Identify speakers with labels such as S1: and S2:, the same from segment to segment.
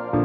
S1: To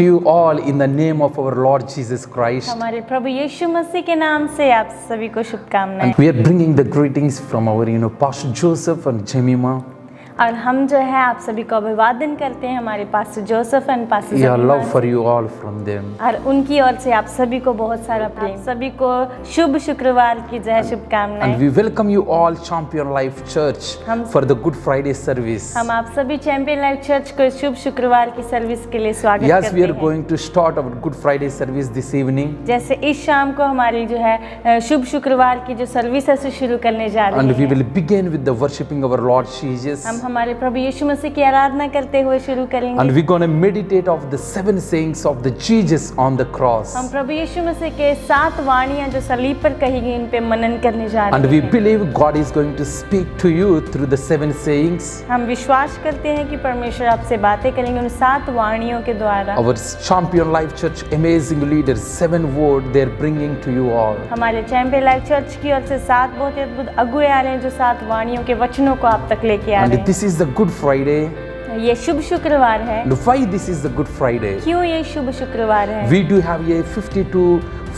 S1: you all in the name of our Lord Jesus Christ.
S2: हमारे प्रभु यीशु मसीह के नाम से आप सभी को शुभकामनाएं।
S1: And we are bringing the greetings from our Pastor Joseph and Jemima.
S2: और हम जो है आप सभी को अभिवादन करते हैं हमारे pastor Joseph and pastor
S1: Yeah,
S2: जमीमा
S1: love for you all from them.
S2: और उनकी ओर से आप सभी को बहुत सारा प्रेम। सभी को शुभ शुक्रवार की जय
S1: And
S2: शुभकामनाएं।
S1: we welcome you all Champion Life Church for the Good Friday service.
S2: हम आप सभी चैंपियन लाइफ चर्च को शुभ शुक्रवार की सर्विस के लिए स्वागत
S1: Yes,
S2: करते
S1: we are
S2: हैं।
S1: going to start our Good Friday service this evening.
S2: जैसे इस शाम को हमारी जो है शुभ शुक्रवार की जो सर्विस है उसे शुरू करने जा रहे
S1: And we
S2: हैं।
S1: will begin with the worshiping of our Lord Jesus.
S2: हम हमारे प्रभु यीशु मसीह की आराधना करते हुए शुरू करेंगे।
S1: And we're going to meditate of the 7 sayings of the Jesus on the cross.
S2: हम प्रभु यीशु मसीह के 7 वाणियां जो सलीब पर कही गई इन पे मनन करने जा रहे
S1: And we
S2: हैं।
S1: believe God is going to speak to you through the 7 sayings.
S2: हम विश्वास करते हैं कि परमेश्वर आपसे बातें करेंगे उन 7 वाणियों के द्वारा।
S1: Our Champion Life Church amazing leaders, 7 words they're bringing to you all.
S2: हमारे चैंपियन लाइफ चर्च की ओर से 7 बहुत ही अद्भुत अगुए आ रहे हैं जो 7 वाणियों के वचनों को आप तक लेके आ रहे
S1: And this is the Good Friday.
S2: हैं। ये शुभ शुक्रवार है।
S1: And why this is the Good Friday?
S2: क्यों ये शुभ शुक्रवार है?
S1: We do have a 52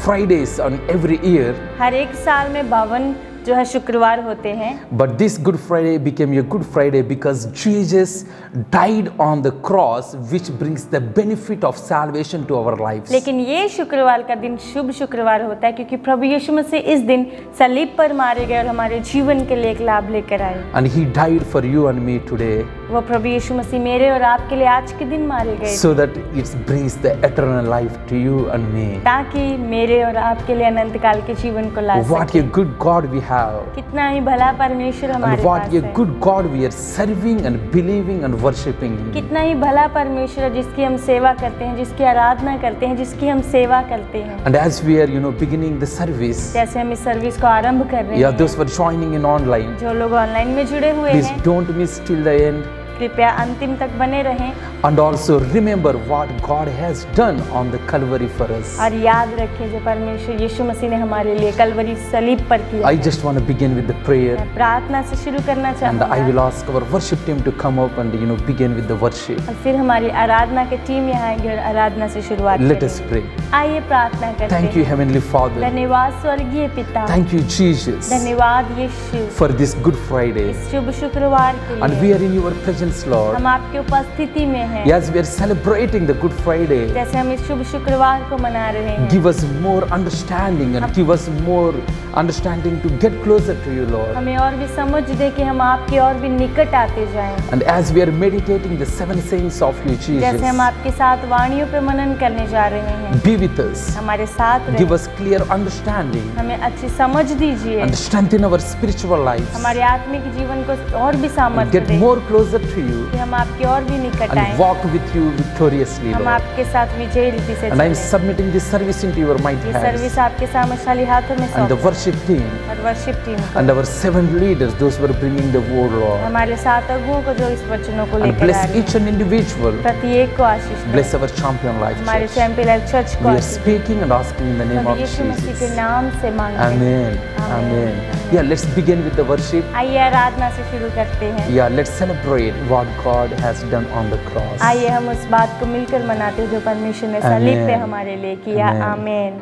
S1: Fridays on every year.
S2: हर एक साल में 52 जो है शुक्रवार होते हैं।
S1: But this Good Friday became a Good Friday because Jesus died on the cross, which brings the benefit of salvation to our lives.
S2: लेकिन ये शुक्रवार का दिन शुभ शुक्रवार होता है क्योंकि प्रभु यीशु मसीह इस दिन सलीब पर मारे गए और हमारे जीवन के लिए एक लाभ लेकर आए।
S1: And He died for you and me today,
S2: वो प्रभु यीशु मसीह मेरे और आपके लिए आज के दिन मारे गए
S1: so that it brings the eternal life to you and me.
S2: ताकि मेरे और आपके लिए अनंत काल के जीवन को ला
S1: What
S2: सके।
S1: a good God we have.
S2: कितना ही भला परमेश्वर हमारे
S1: And what
S2: पास
S1: a
S2: है।
S1: good God we are serving and believing and worshiping Him.
S2: कितना ही भला परमेश्वर है जिसकी हम सेवा करते हैं, जिसकी आराधना करते हैं, जिसकी हम सेवा करते हैं।
S1: And as we are, beginning the service,
S2: जैसे हम इस सर्विस को आरंभ कर रहे
S1: yeah,
S2: हैं,
S1: those who are joining in online,
S2: जो लोग ऑनलाइन में जुड़े हुए
S1: please
S2: हैं
S1: don't miss till the end.
S2: कृपया अंतिम तक बने रहें
S1: And also remember what God has done on the Calvary for us.
S2: और याद रखें जो परमेश्वर यीशु मसीह ने हमारे लिए कलवरी सलीब पर किया।
S1: I just want to begin with the prayer,
S2: मैं प्रार्थना से शुरू करना
S1: and I will
S2: चाहूँगा
S1: ask our worship team to come up and begin with the worship.
S2: और फिर हमारी आराधना की टीम यहाँ आएगी और आराधना से शुरुआत
S1: Let us
S2: करेंगे।
S1: pray.
S2: आइए प्रार्थना करते
S1: Thank you,
S2: हैं।
S1: Heavenly Father.
S2: धन्यवाद स्वर्गीय पिता,
S1: Thank you, Jesus,
S2: धन्यवाद यीशु
S1: for this Good Friday.
S2: इस शुभ शुक्रवार के
S1: And
S2: लिए।
S1: we are in your presence, Lord.
S2: हम आपकी उपस्थिति में हैं।
S1: Yes, we are celebrating the Good Friday.
S2: जैसे हम इस शुभ शुक्रवार को मना रहे हैं,
S1: Give us more understanding and give us more understanding to get closer to you, Lord.
S2: हमें और भी समझ दे कि हम आपके और भी निकट आते जाएं।
S1: And as we are meditating the 7 sayings of you,
S2: जैसे हम
S1: Jesus,
S2: आपके साथ वाणियों पे मनन करने जा रहे हैं,
S1: be with us.
S2: हमारे साथ
S1: Give
S2: रहें,
S1: us clear understanding
S2: हमें अच्छी समझ दीजिए,
S1: and strengthen our spiritual lives.
S2: हमारे आत्मिक जीवन को और भी सामर्थ्य
S1: Get
S2: दें
S1: more closer to you
S2: कि हम आपके और भी निकट
S1: and
S2: आएं।
S1: walk with you victoriously,
S2: हम
S1: Lord.
S2: आपके साथ विजयी रीति से
S1: And I am
S2: चलें।
S1: submitting this service into your mighty
S2: ये
S1: hands.
S2: सर्विस आपके सामर्थ्यशाली हाथों में
S1: And the
S2: सौंप
S1: worship team
S2: और वर्शिप टीम को,
S1: and our 7 leaders, those who are bringing the word, Lord.
S2: हमारे 7 अगुओं को जो इस वचनों को
S1: And
S2: लेकर आ
S1: bless
S2: रहे
S1: each
S2: हैं,
S1: and individual.
S2: प्रत्येक को आशीष दें।
S1: Bless our Champion Life
S2: हमारे
S1: Church.
S2: चैंपियन लाइफ चर्च को
S1: We are
S2: आशीष दें।
S1: speaking and asking in the name
S2: Prabhu
S1: of
S2: यीशु मसीह के
S1: Jesus.
S2: नाम से मांगते हैं।
S1: Amen.
S2: Amen.
S1: Amen. Yeah, let's begin with the worship.
S2: आइए आराधना से शुरू करते हैं।
S1: Yeah, let's celebrate what God has done on the cross.
S2: आइए हम उस बात को मिलकर मनाते हैं जो परमेश्वर ने सलीब पे
S1: Amen.
S2: हमारे लिए किया।
S1: Amen.
S2: आमीन।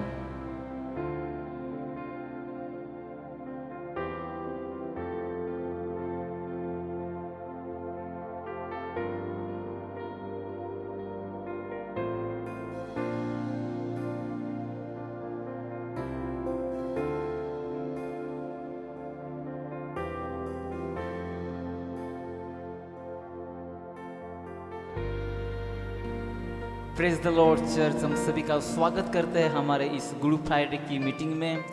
S3: प्रेज द लॉर्ड चर्च, हम सभी का स्वागत करते हैं हमारे इस गुड फ्राइडे की मीटिंग में।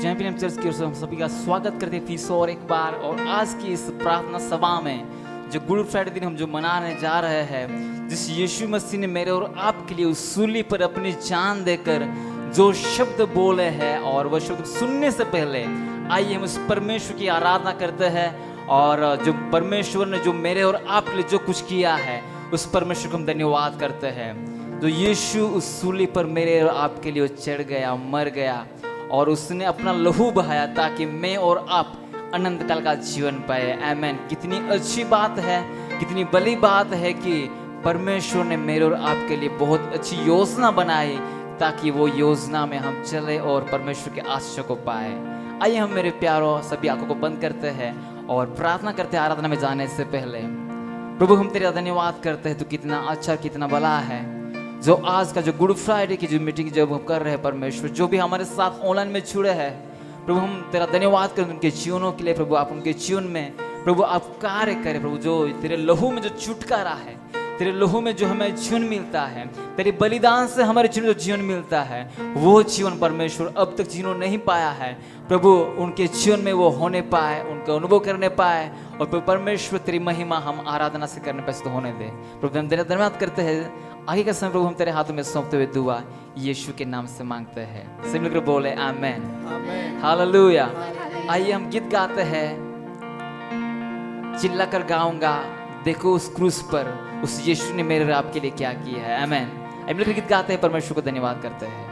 S3: चैंपियन चर्च की ओर से हम सभी का स्वागत करते हैं फिर से और एक बार। और आज की इस प्रार्थना सभा में जो गुड फ्राइडे दिन हम जो मनाने जा रहे हैं, जिस यीशु मसीह ने मेरे और आपके लिए उस सूली पर अपनी जान देकर जो शब्द बोले हैं, और वह शब्द सुनने से पहले आइए हम उस परमेश्वर की आराधना करते हैं। और जो परमेश्वर ने जो मेरे और आपके लिए जो कुछ किया है, उस परमेश्वर को हम धन्यवाद करते हैं। जो यीशु उस सूली पर मेरे और आपके लिए चढ़ गया, मर गया, और उसने अपना लहू बहाया ताकि मैं और आप अनंत काल का जीवन पाए। आमेन। कितनी अच्छी बात है, कितनी बड़ी बात है कि परमेश्वर ने मेरे और आपके लिए बहुत अच्छी योजना बनाई ताकि वो योजना में हम चले और परमेश्वर के आशीष को पाए। आइए हम मेरे प्यारों सभी आंखों को बंद करते हैं और प्रार्थना करते हैं। आराधना में जाने से पहले प्रभु हम तेरा धन्यवाद करते हैं, तू कितना अच्छा कितना भला है। जो आज का जो गुड फ्राइडे की जो मीटिंग जब हम कर रहे हैं परमेश्वर, जो भी हमारे साथ ऑनलाइन में जुड़े हैं प्रभु, हम तेरा धन्यवाद करें उनके जीवनों के लिए। प्रभु आप उनके जीवन में प्रभु आप कार्य करें प्रभु। जो तेरे लहू में जो छुटकारा है, तेरे लहू में जो हमें जीवन मिलता है, तेरे बलिदान से हमारे जीवन जो जीवन मिलता है, वो जीवन परमेश्वर अब तक जिन्होंने नहीं पाया है प्रभु, उनके जीवन में वो होने पाए, उनका अनुभव करने पाए। और प्रभु परमेश्वर तेरी महिमा हम आराधना से करने पर सिद्ध होने दे। प्रभु हम तेरा धन्यवाद करते हैं। आगे का समय प्रभु हम तेरे हाथों में सौंपते हुए दुआ यीशु के नाम से मांगते हैं। सब मिलकर बोले आमेन, हालेलुया। आइए हम गीत गाते हैं। चिल्ला कर गाऊंगा, देखो उस क्रूस पर उस यीशु ने मेरे और आपके लिए क्या किया है। आमेन। हम मिलकर गीत गाते हैं, परमेश्वर को धन्यवाद करते हैं।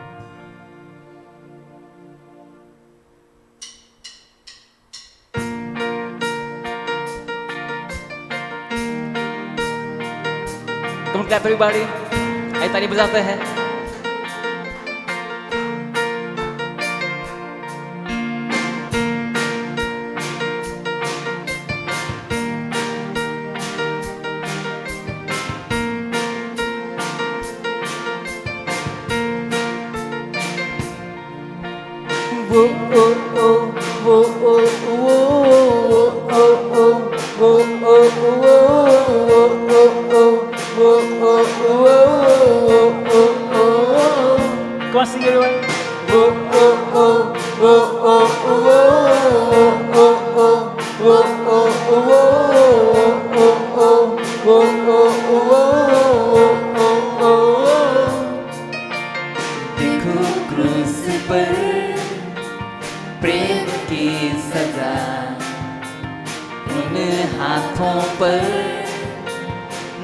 S3: Come on, clap everybody. आइए ताली बजाते हैं। वो ओ ओ वो ओ वो ओ ओ वो ओ वो Come on, sing everyone. Whoa, oh, oh, whoa, oh, whoa, oh, oh, whoa, oh, whoa, oh, oh. देखो क्रूस पर प्रेम की सजा, उन हाथों पर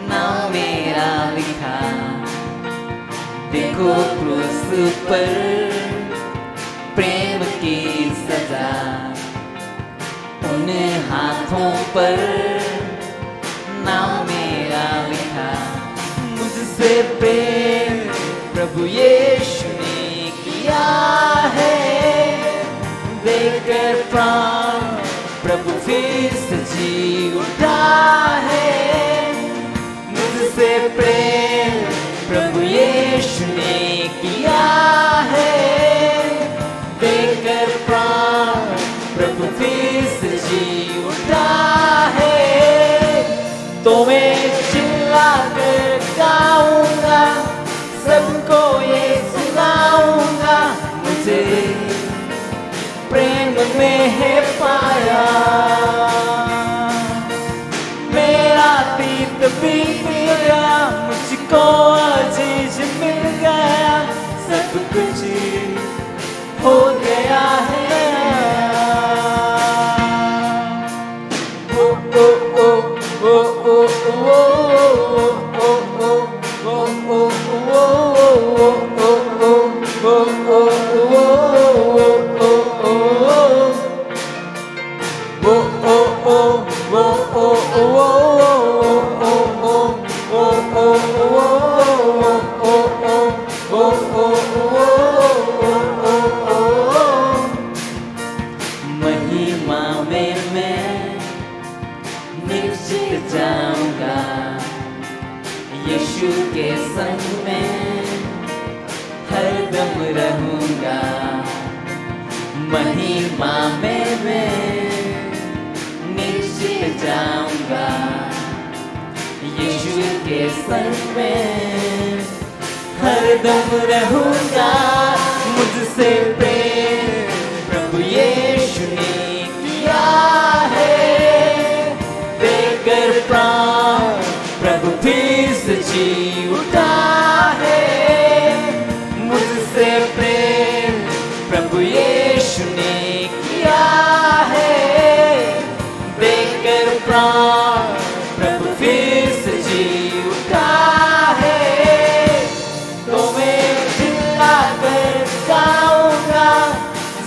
S3: नाम मेरा लिखा। देखो क्रूस पर प्रेम की सजा, उन हाथों पर नाम मेरा लिखा। मुझसे प्रेम प्रभु यीशु ने किया है, देकर प्राण प्रभु फिर से जी उठा है। मुझसे प्रेम प्रभु यीशु ने किया है, देकर प्राण प्रभु फिर से जी उठा है। तो मैं चिल्ला कर गाऊंगा, सबको ये सुनाऊंगा, मुझे प्रेम में है पाया। मेरा तीत बीत गया, मुझको अजीज मिल गया, सब कुछ हो गया है। ओ ओ ओ ओ ओ ओ ओ ओ ओ महिमा में मैं निश्चित जाऊंगा, यीशु के संग में हरदम रहूंगा। महिमा में मैं निश्चित जाऊंगा, यीशु के संग में हरदम रहूंगा। मुझसे प्रेम प्रभु यीशु ने किया है, देकर प्राण से जी उठा है। मुझसे प्रेम प्रभु यीशु ने किया है, देकर प्राण प्रभु फिर से जी उठा है। तो मैं चिल्ला कर गाऊंगा,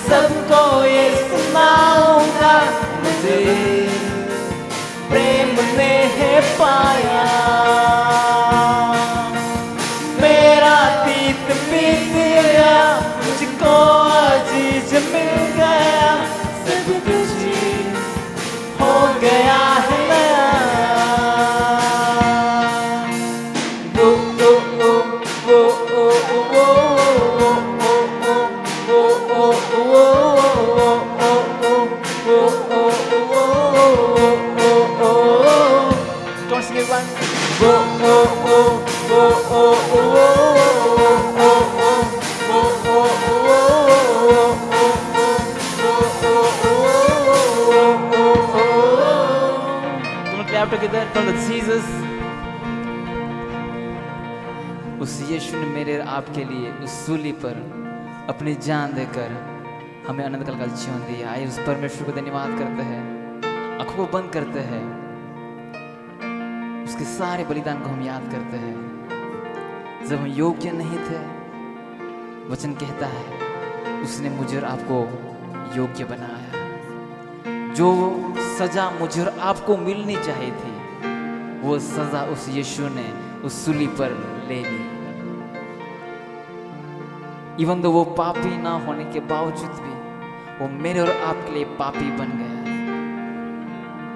S3: सबको ये सुनाऊंगा, मुझे प्रेम ने है पाया। मेरा अतीत बीत गया, मुझको अजीज मिल गया, सब कुछ हो गया है नया। वो ओ ओ वो ओ वो together from the Jesus. उस यीशु ने मेरे और आपके लिए उस सूली पर अपनी जान देकर हमें अनंत काल का जीवन दिया। आइए उस परमेश्वर को धन्यवाद करते हैं, आंखों को बंद करते हैं, उसके सारे बलिदान को हम याद करते हैं। जब हम योग्य नहीं थे, वचन कहता है उसने मुझे और आपको योग्य बनाया। जो सजा मुझे और आपको मिलनी चाहिए थी, वो सजा उस यीशु ने उस सूली पर ले ली। इवन तो वो पापी ना होने के बावजूद भी वो मेरे और आपके लिए पापी बन गया,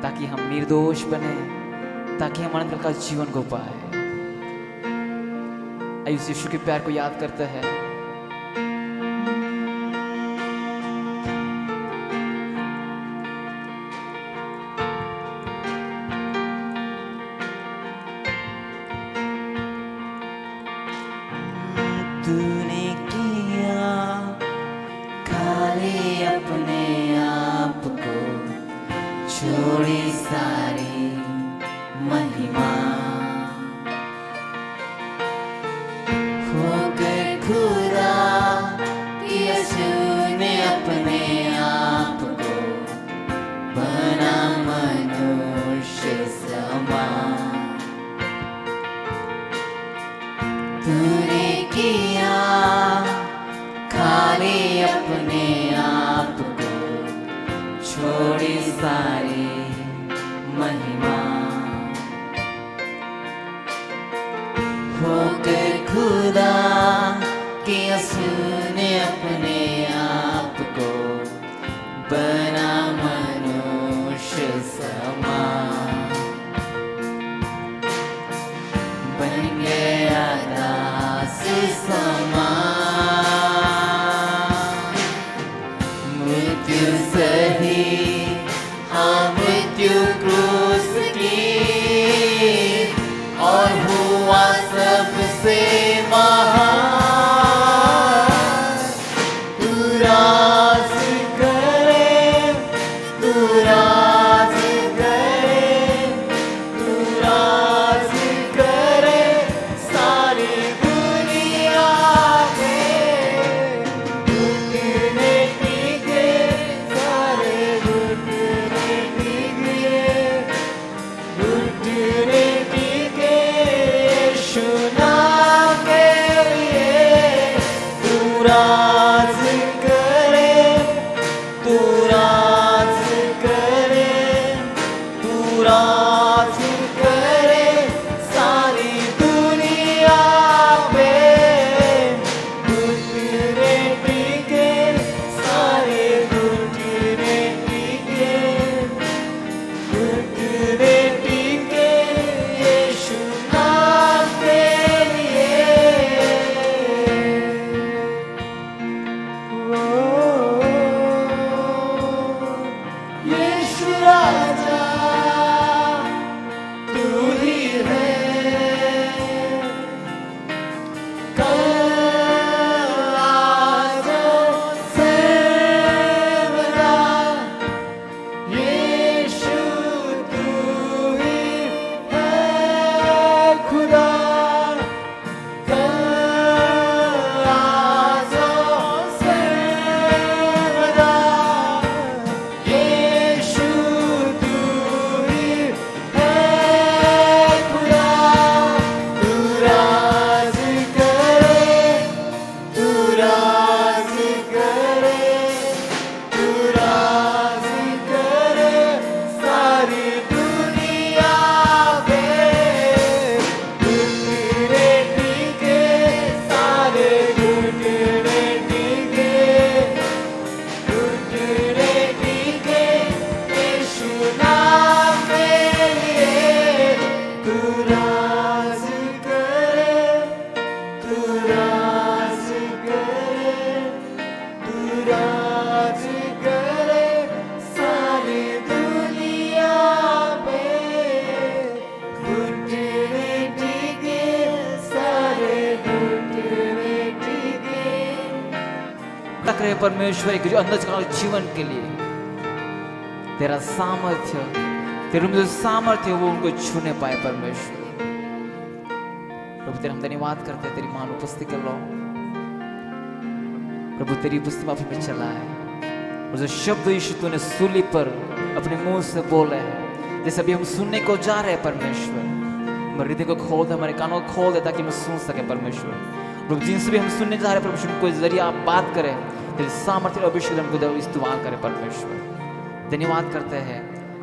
S3: ताकि हम निर्दोष बने, ताकि हम अनंत काल का जीवन को पाए। आइए उस यीशु के प्यार को याद करते हैं। तूने किया खाली अपने आप को, छोड़ी सारी महिमा, हो गए खुदा यीशु ने अपने आप को बना मनुष्य समान। तूने किया खाली अपने आप को, छोड़ी सारी महिमा, होकर खुदा कि उसने अपने आप को बना मनुष्य समान, बन गया दास समान। मृत्यु सही, हाँ मृत्यु क्रूस की, और हुआ सबसे महान। तू राज करे, तू राज करे, तू राज करे सारी दुनिया पे। घुटने टिके सारे घुटने टिके, घुटने टिके यीशु नाम रहे परमेश्वर एक जो अंधकार जीवन के लिए। तेरा सामर्थ्य, तेरे में जो सामर्थ्य वो उनको छूने पाए परमेश्वर। प्रभु तेरा हम धन्यवाद करते हैं, तेरी मान उपस्थिति कर लो प्रभु, तेरी उपस्थिति माफी में चला है। और जो शब्द यीशु तूने सूली पर अपने मुंह से बोले हैं, जैसे अभी हम सुनने को जा रहे हैं परमेश्वर, हमारे हृदय को खोल दे, हमारे कानों को खोल दे ताकि हम सुन सके परमेश्वर। प्रभु जिनसे भी हम सुनने जा रहे हैं परमेश्वर, कोई जरिए आप बात करें, तेरे सामर्थ्य और अभिषेक हमको इस्तेमाल करें परमेश्वर। धन्यवाद करते हैं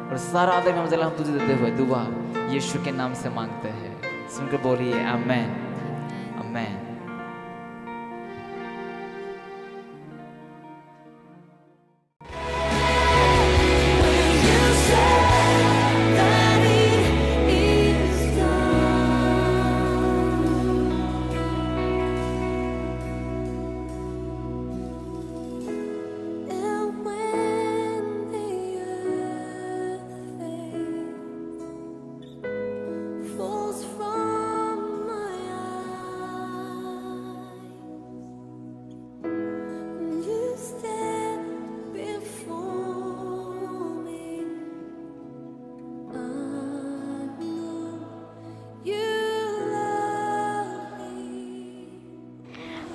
S3: और सारा आदर में हम तुझे देते हुए दुआ यीशु के नाम से मांगते हैं। सुनकर बोलिए आमेन, आमेन।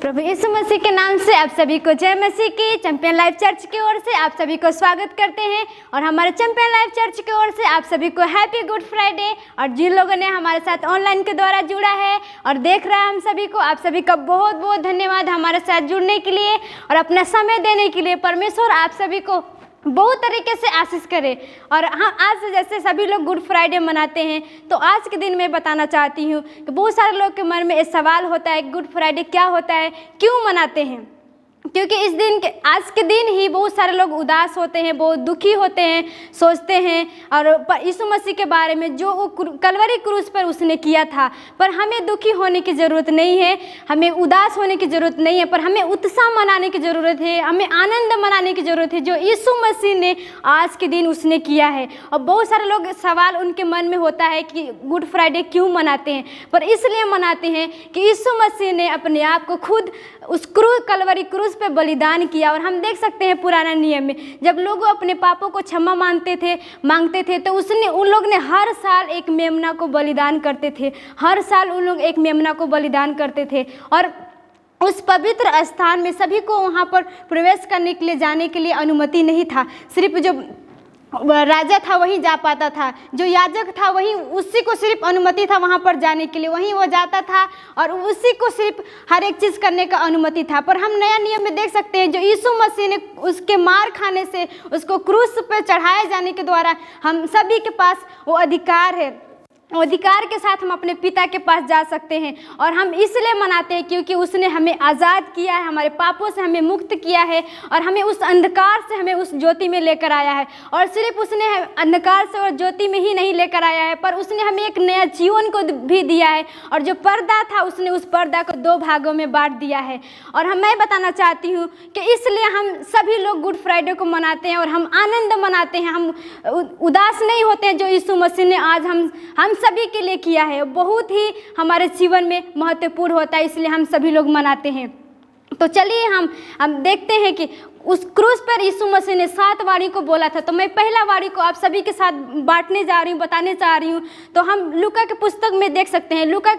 S4: प्रभु यीशु मसीह के नाम से आप सभी को जय मसीह की। चैंपियन लाइफ चर्च की ओर से आप सभी को स्वागत करते हैं और हमारे चैंपियन लाइफ चर्च की ओर से आप सभी को हैप्पी गुड फ्राइडे। और जिन लोगों ने हमारे साथ ऑनलाइन के द्वारा जुड़ा है और देख रहा है हम सभी को, आप सभी का बहुत बहुत धन्यवाद हमारे साथ जुड़ने के लिए और अपना समय देने के लिए। परमेश्वर आप सभी को बहुत तरीके से आशीष करे। और हम आज जैसे सभी लोग गुड फ्राइडे मनाते हैं, तो आज के दिन मैं बताना चाहती हूँ कि बहुत सारे लोग के मन में एक सवाल होता है, गुड फ्राइडे क्या होता है, क्यों मनाते हैं। क्योंकि इस दिन के आज के दिन ही बहुत सारे लोग उदास होते हैं, बहुत दुखी होते हैं, सोचते हैं और यीशु मसीह के बारे में जो वो कलवरी क्रूस पर उसने किया था। पर हमें दुखी होने की ज़रूरत नहीं है, हमें उदास होने की ज़रूरत नहीं है, पर हमें उत्साह मनाने की ज़रूरत है, हमें आनंद मनाने की ज़रूरत है जो यीशु मसीह ने आज के दिन उसने किया है। और बहुत सारे लोग सवाल उनके मन में होता है कि गुड फ्राइडे क्यों मनाते हैं, पर इसलिए मनाते हैं कि यीशु मसीह ने अपने आप को खुद उस कलवरी क्रूस पे बलिदान किया। और हम देख सकते हैं पुराना नियम में जब लोग अपने पापों को क्षमा मांगते थे तो उन लोग ने हर साल एक मेमना को बलिदान करते थे, हर साल उन लोग एक मेमना को बलिदान करते थे। और उस पवित्र स्थान में सभी को वहाँ पर प्रवेश करने के लिए जाने के लिए अनुमति नहीं था, सिर्फ जो राजा था वही जा पाता था, जो याजक था वही, उसी को सिर्फ अनुमति था वहाँ पर जाने के लिए, वहीं वो जाता था और उसी को सिर्फ हर एक चीज़ करने का अनुमति था। पर हम नया नियम में देख सकते हैं जो यीशु मसीह ने उसके मार खाने से, उसको क्रूस पर चढ़ाए जाने के द्वारा हम सभी के पास वो अधिकार है, अधिकार के साथ हम अपने पिता के पास जा सकते हैं। और हम इसलिए मनाते हैं क्योंकि उसने हमें आज़ाद किया है, हमारे पापों से हमें मुक्त किया है और हमें उस अंधकार से हमें उस ज्योति में लेकर आया है। और सिर्फ उसने अंधकार से और ज्योति में ही नहीं लेकर आया है, पर उसने हमें एक नया जीवन को भी दिया है। और जो पर्दा था उसने उस पर्दा को 2 भागों में बांट दिया है। और मैं बताना चाहती हूँ कि इसलिए हम सभी लोग गुड फ्राइडे को मनाते हैं और हम आनंद मनाते हैं, हम उदास नहीं होते हैं। जो यीशु मसीह ने आज हम सभी के लिए किया है बहुत ही हमारे जीवन में महत्वपूर्ण होता है, इसलिए हम सभी लोग मनाते हैं। तो चलिए हम देखते हैं कि उस क्रूस पर यीशु मसीह ने 7 वाणी को बोला था। तो मैं पहला वाणी को आप सभी के साथ बांटने जा रही हूँ, बताने जा रही हूँ। तो हम लूका के पुस्तक में देख सकते हैं, लूका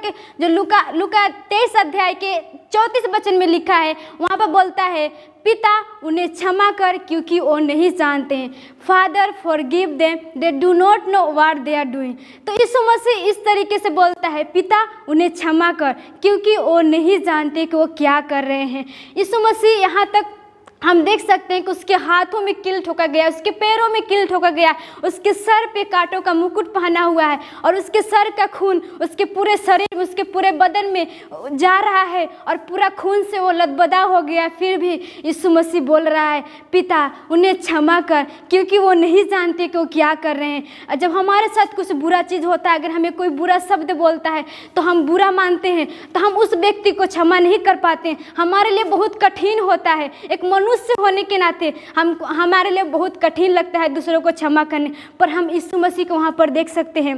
S4: 23 अध्याय के 34 वचन में लिखा है, वहाँ पर बोलता है, पिता उन्हें क्षमा कर क्योंकि वो नहीं जानते हैं। Father forgive them, they do not know what they are doing. तो यीशु मसीह इस तरीके से बोलता है, पिता उन्हें क्षमा कर क्योंकि वो नहीं जानते कि वो क्या कर रहे हैं। यीशु मसीह यहाँ तक हम देख सकते हैं कि उसके हाथों में कील ठोका गया, उसके पैरों में कील ठोका गया, उसके सर पे कांटों का मुकुट पहना हुआ है और उसके सर का खून उसके पूरे शरीर में, उसके पूरे बदन में जा रहा है और पूरा खून से वो लदबदा हो गया। फिर भी यीशु मसीह बोल रहा है, पिता उन्हें क्षमा कर क्योंकि वो नहीं जानते कि वो क्या कर रहे हैं। जब हमारे साथ कुछ बुरा चीज़ होता है, अगर हमें कोई बुरा शब्द बोलता है तो हम बुरा मानते हैं, तो हम उस व्यक्ति को क्षमा नहीं कर पाते। हमारे लिए बहुत कठिन होता है, एक मनुष्य होने के नाते हमारे लिए बहुत कठिन लगता है दूसरों को क्षमा करने। पर हम यीशु मसीह को वहाँ पर देख सकते हैं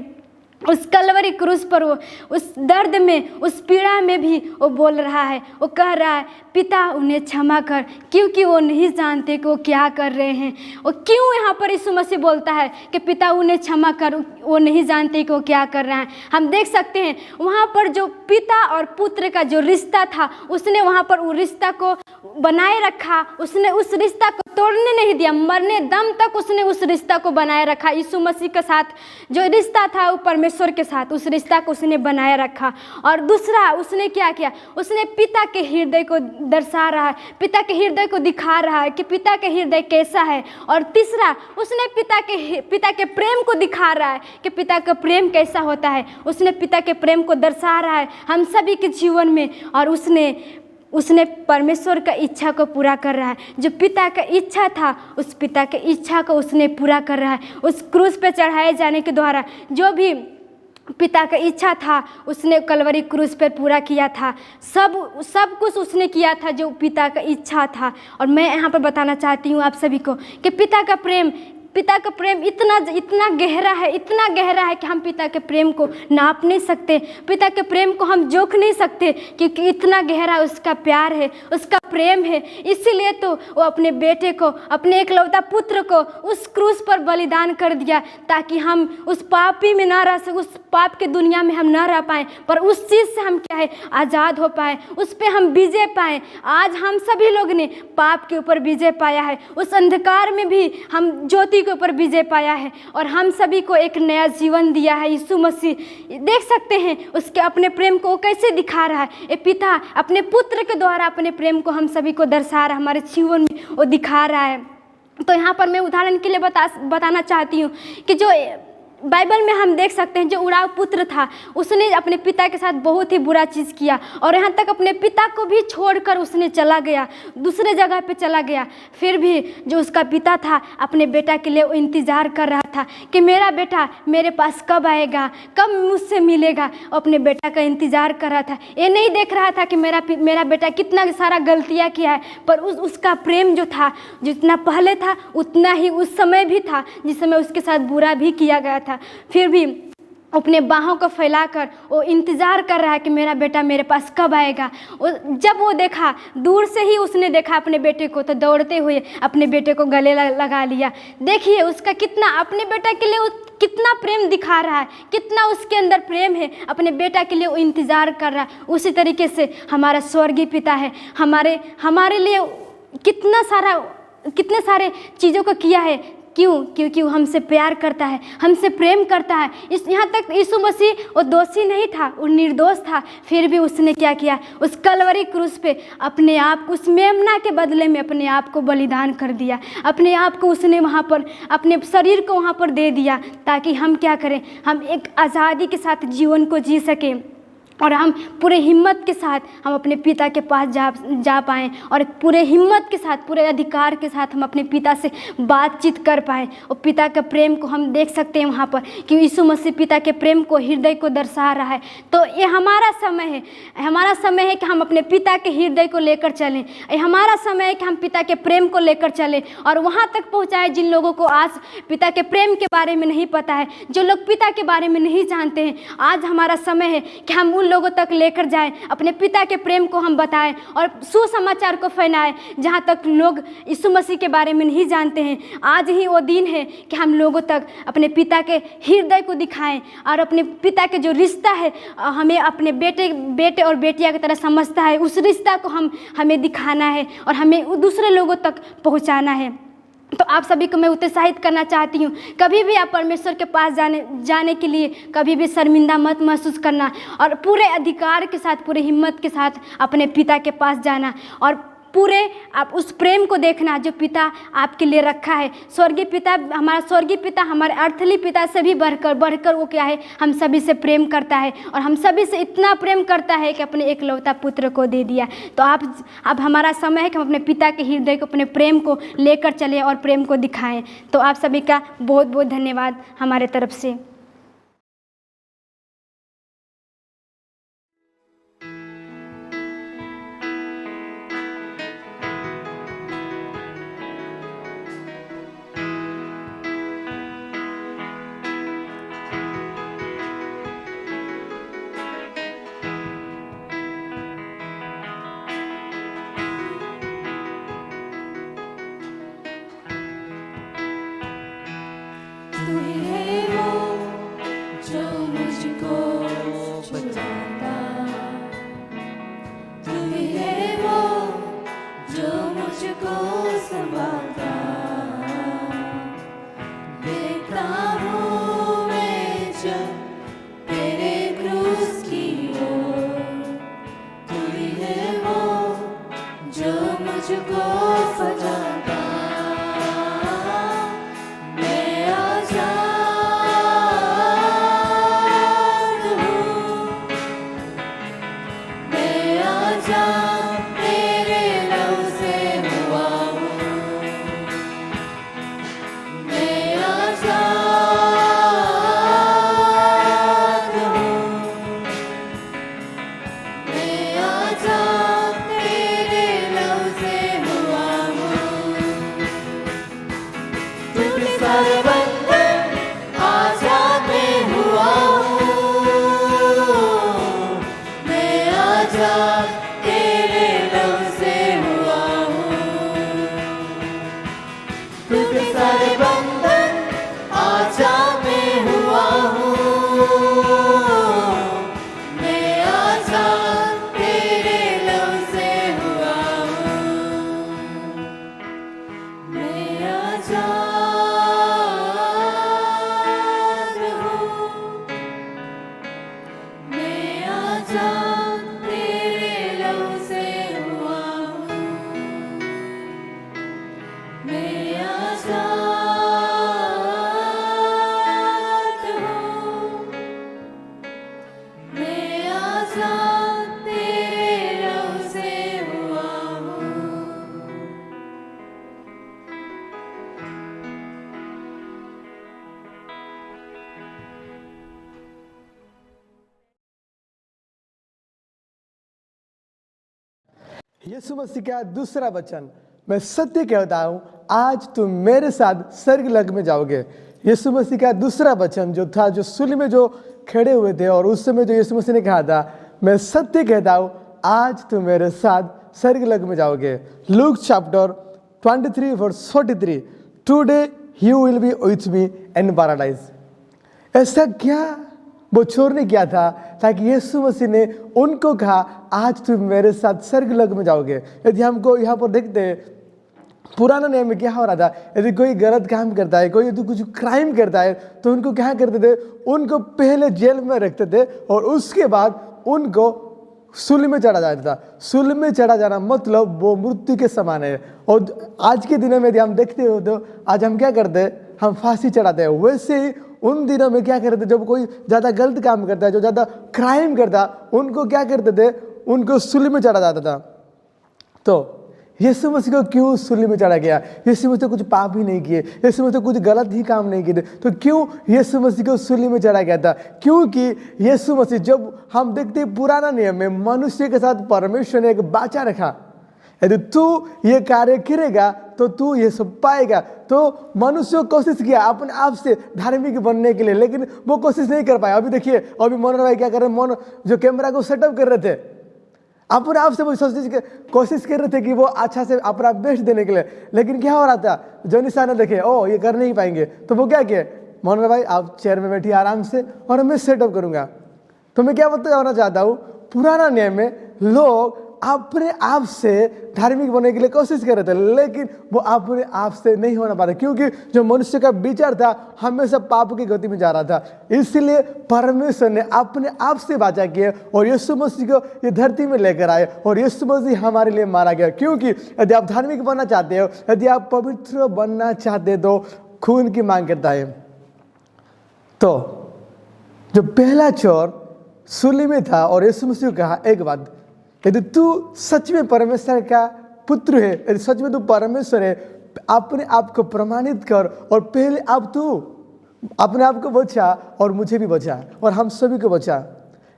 S4: उस कलवरी क्रूस पर वो उस दर्द में, उस पीड़ा में भी वो बोल रहा है, वो कह रहा है, पिता उन्हें क्षमा कर, क्योंकि वो नहीं जानते कि वो क्या कर रहे हैं। और क्यों यहाँ पर यीशु मसीह बोलता है कि पिता उन्हें क्षमा कर, वो नहीं जानते कि वो क्या कर रहे हैं। हम देख सकते हैं वहाँ पर जो पिता और पुत्र का जो रिश्ता था, उसने वहाँ पर उस रिश्ता को बनाए रखा, उसने उस रिश्ता को तोड़ने नहीं दिया, मरने दम तक उसने उस रिश्ता को बनाए रखा। यीशु मसीह के साथ जो रिश्ता था वो परमेश्वर के साथ, उस रिश्ता को उसने बनाए रखा। और दूसरा उसने क्या किया, उसने पिता के हृदय को दर्शा रहा है, पिता के हृदय को दिखा रहा है कि पिता के हृदय कैसा है। और तीसरा उसने पिता के प्रेम को दिखा रहा है कि पिता का प्रेम कैसा होता है, उसने पिता के प्रेम को दर्शा रहा है हम सभी के जीवन में। और उसने परमेश्वर का इच्छा को पूरा कर रहा है। जो पिता का इच्छा था, उस पिता के इच्छा को उसने पूरा कर रहा है। उस क्रूस पे चढ़ाए जाने के द्वारा जो भी पिता का इच्छा था, उसने कलवरी क्रूस पर पूरा किया था। सब कुछ उसने किया था जो पिता का इच्छा था। और मैं यहाँ पर बताना चाहती हूँ आप सभी को कि पिता का प्रेम इतना गहरा है, इतना गहरा है कि हम पिता के प्रेम को नाप नहीं सकते, पिता के प्रेम को हम जोख नहीं सकते, क्योंकि इतना गहरा उसका प्यार है, उसका प्रेम है। इसीलिए तो वो अपने बेटे को, अपने एकलौता पुत्र को उस क्रूस पर बलिदान कर दिया, ताकि हम उस पापी में ना रह सके, उस पाप के दुनिया में हम ना रह पाएँ, पर उस चीज़ से हम क्या है आज़ाद हो पाए, उस पर हम विजय पाएँ। आज हम सभी लोग ने पाप के ऊपर विजय पाया है, उस अंधकार में भी हम ज्योति के ऊपर विजय पाया है, और हम सभी को एक नया जीवन दिया है यीशु मसीह। देख सकते हैं उसके अपने प्रेम को कैसे दिखा रहा है। ये पिता अपने पुत्र के द्वारा अपने प्रेम को हम सभी को दर्शा रहा है, हमारे जीवन में वो दिखा रहा है। तो यहाँ पर मैं उदाहरण के लिए बताना चाहती हूँ कि जो बाइबल में हम देख सकते हैं जो उड़ाव पुत्र था, उसने अपने पिता के साथ बहुत ही बुरा चीज़ किया, और यहाँ तक अपने पिता को भी छोड़कर उसने चला गया, दूसरे जगह पे चला गया। फिर भी जो उसका पिता था अपने बेटा के लिए वो इंतज़ार कर रहा था कि मेरा बेटा मेरे पास कब आएगा, कब मुझसे मिलेगा। अपने बेटा का इंतज़ार कर रहा था। ये नहीं देख रहा था कि मेरा बेटा कितना सारा गलतियाँ किया है, पर उसका प्रेम जो था, जितना पहले था उतना ही उस समय भी था जिस समय उसके साथ बुरा भी किया गया था। फिर भी अपने बाहों को फैलाकर वो इंतज़ार कर रहा है कि मेरा बेटा मेरे पास कब आएगा। जब वो देखा, दूर से ही उसने देखा अपने बेटे को, तो दौड़ते हुए अपने बेटे को गले लगा लिया। देखिए उसका कितना, अपने बेटा के लिए कितना प्रेम दिखा रहा है, कितना उसके अंदर प्रेम है, अपने बेटा के लिए वो इंतज़ार कर रहा है। उसी तरीके से हमारा स्वर्गीय पिता है, हमारे लिए कितने सारे चीज़ों को किया है। क्यों? क्योंकि वो हमसे प्यार करता है, हमसे प्रेम करता है। यहाँ तक यीशु मसीह वो दोषी नहीं था, वो निर्दोष था, फिर भी उसने क्या किया, उस कलवरी क्रूस पे अपने आप, उस मेमना के बदले में अपने आप को बलिदान कर दिया। अपने आप को उसने वहाँ पर, अपने शरीर को वहाँ पर दे दिया, ताकि हम क्या करें, हम एक आज़ादी के साथ जीवन को जी सकें, और हम पूरे हिम्मत के साथ हम अपने पिता के पास जा पाएँ, और पूरे हिम्मत के साथ, पूरे अधिकार के साथ हम अपने पिता से बातचीत कर पाएँ। और पिता के प्रेम को हम देख सकते हैं वहाँ पर कि यीशु मसीह पिता के प्रेम को, हृदय को दर्शा रहा है। तो ये हमारा समय है कि हम अपने पिता के हृदय को लेकर चलें। ये हमारा समय है कि हम पिता के प्रेम को लेकर चलें और वहाँ तक पहुँचाएँ जिन लोगों को आज पिता के प्रेम के बारे में नहीं पता है, जो लोग पिता के बारे में नहीं जानते हैं। आज हमारा समय है कि हम लोगों तक लेकर जाएं, अपने पिता के प्रेम को हम बताएं और सुसमाचार को फैलाएं जहां तक लोग यीशु मसीह के बारे में नहीं जानते हैं। आज ही वो दिन है कि हम लोगों तक अपने पिता के हृदय को दिखाएं, और अपने पिता के जो रिश्ता है, हमें अपने बेटे और बेटिया की तरह समझता है, उस रिश्ता को हमें दिखाना है और हमें दूसरे लोगों तक पहुंचाना है। तो आप सभी को मैं उत्साहित करना चाहती हूँ, कभी भी आप परमेश्वर के पास जाने के लिए कभी भी शर्मिंदा मत महसूस करना, और पूरे अधिकार के साथ, पूरे हिम्मत के साथ अपने पिता के पास जाना, और पूरे आप उस प्रेम को देखना जो पिता आपके लिए रखा है। स्वर्गीय पिता, हमारा स्वर्गीय पिता हमारे अर्थली पिता से भी बढ़कर वो क्या है, हम सभी से प्रेम करता है, और हम सभी से इतना प्रेम करता है कि अपने एकलौता पुत्र को दे दिया। तो अब हमारा समय है कि हम अपने पिता के हृदय को, अपने प्रेम को लेकर चलें और प्रेम को दिखाएं। तो आप सभी का बहुत बहुत धन्यवाद हमारे तरफ से।
S5: यीशु मसीह का दूसरा वचन, मैं सत्य कहता हूँ आज तुम मेरे साथ स्वर्ग लोक में जाओगे। यीशु मसीह का दूसरा वचन जो था, जो सूली में जो खड़े हुए थे, और उस समय जो यीशु मसीह ने कहा था, मैं सत्य कहता हूँ आज तुम मेरे साथ स्वर्ग लोक में जाओगे। Luke chapter 23 verse 43, today you will be with me in paradise. ऐसा क्या वो चोर ने किया था ताकि यीशु मसीह ने उनको कहा आज तुम मेरे साथ स्वर्ग लोक में जाओगे। यदि हमको यहाँ पर देखते हैं पुराना नियम में क्या हो रहा था, यदि कोई गलत काम करता है, कोई यदि कुछ क्राइम करता है, तो उनको क्या करते थे, उनको पहले जेल में रखते थे और उसके बाद उनको सूली में चढ़ा जाता था। सूली में चढ़ा जाना मतलब वो मृत्यु के समान है। और आज के दिनों में यदि हम देखते हो तो आज हम क्या करते हैं, हम फांसी चढ़ाते हैं। वैसे ही उन दिनों में क्या करते थे, जब कोई ज़्यादा गलत काम करता है, जो ज़्यादा क्राइम करता, उनको क्या करते थे, उनको सूली में चढ़ा जाता था। तो यीशु मसीह को क्यों सूली में चढ़ा गया? यीशु मसीह कुछ पाप ही नहीं किए, यीशु मसीह कुछ गलत ही काम नहीं किए थे, तो क्यों यीशु मसीह को सूली में चढ़ा गया था? क्योंकि यीशु मसीह, जब हम देखते हैं पुराना नियम में मनुष्य के साथ परमेश्वर ने एक वाचा रखा, यदि तू ये कार्य करेगा तो तू ये सब पाएगा। तो मनुष्य कोशिश किया अपने आप से धार्मिक बनने के लिए, लेकिन वो कोशिश नहीं कर पाया। अभी देखिए, अभी मनोहर भाई क्या कर रहे हैं, जो कैमरा को सेटअप कर रहे थे, अपने आप से वो कोशिश कर रहे थे कि वो अच्छा से अपना बेस्ट देने के लिए, लेकिन क्या हो रहा था, जो निशान देखे ओ ये कर नहीं पाएंगे, तो वो क्या किए, मनोहर भाई आप चेयर में बैठिए आराम से और मैं सेटअप करूंगा। तो मैं क्या बताना चाहता हूँ, पुराना नियम में लोग अपने आप से धार्मिक बनने के लिए कोशिश कर रहे थे, लेकिन वो अपने आप से नहीं होना पाता, क्योंकि जो मनुष्य का विचार था हमेशा पाप की गति में जा रहा था। इसलिए परमेश्वर ने अपने आप से वाचा किया और यीशु मसीह को ये धरती में लेकर आए और यीशु मसीह हमारे लिए मारा गया। क्योंकि यदि आप धार्मिक बनना चाहते हो, यदि आप पवित्र बनना चाहते हो, तो खून की मांग करता है। तो जो पहला चोर सूली में था और यीशु मसीह को कहा एक बात, यदि तू सच में परमेश्वर का पुत्र है, यदि सच में तू परमेश्वर है, अपने आप को प्रमाणित कर और पहले आप तू अपने आप को बचा और मुझे भी बचा और हम सभी को बचा।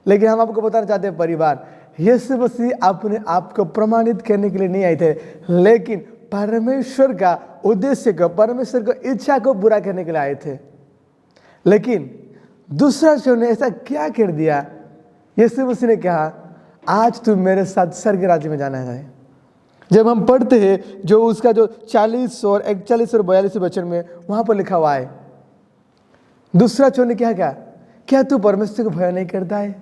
S5: लेकिन हम आपको बताना चाहते हैं परिवार, यीशु मसीह अपने आप को प्रमाणित करने के लिए नहीं आए थे, लेकिन परमेश्वर का उद्देश्य को, परमेश्वर को इच्छा को पूरा करने के लिए आए थे। लेकिन दूसरा चोर ने ऐसा क्या कर दिया, यीशु मसीह ने कहा आज तुम मेरे साथ स्वर्ग राज्य में जाना है। जब हम पढ़ते हैं जो उसका जो 40 और 41 और 42 वचन में वहां पर लिखा हुआ है, दूसरा चोर ने क्या कहा, क्या तू परमेश्वर को भय नहीं करता है?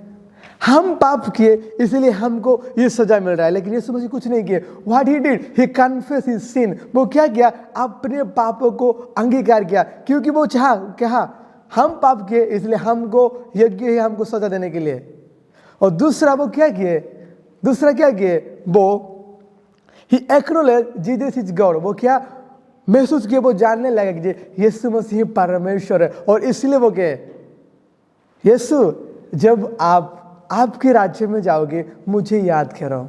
S5: हम पाप किए इसलिए हमको ये सजा मिल रहा है, लेकिन यीशु मसीह कुछ नहीं किए। What he did, he confess his sin. वो क्या किया, अपने पापों को अंगीकार किया, क्योंकि वो कहा हम पाप किए इसलिए हमको यज्ञ है हमको सजा देने के लिए। और दूसरा वो क्या किए, वो ही एक्नॉलेज जीसस इज गॉड। वो क्या महसूस किए, वो जानने लगा कि यीशु मसीह परमेश्वर है। और इसलिए वो कहे, यीशु जब आप आपके राज्य में जाओगे मुझे याद करो।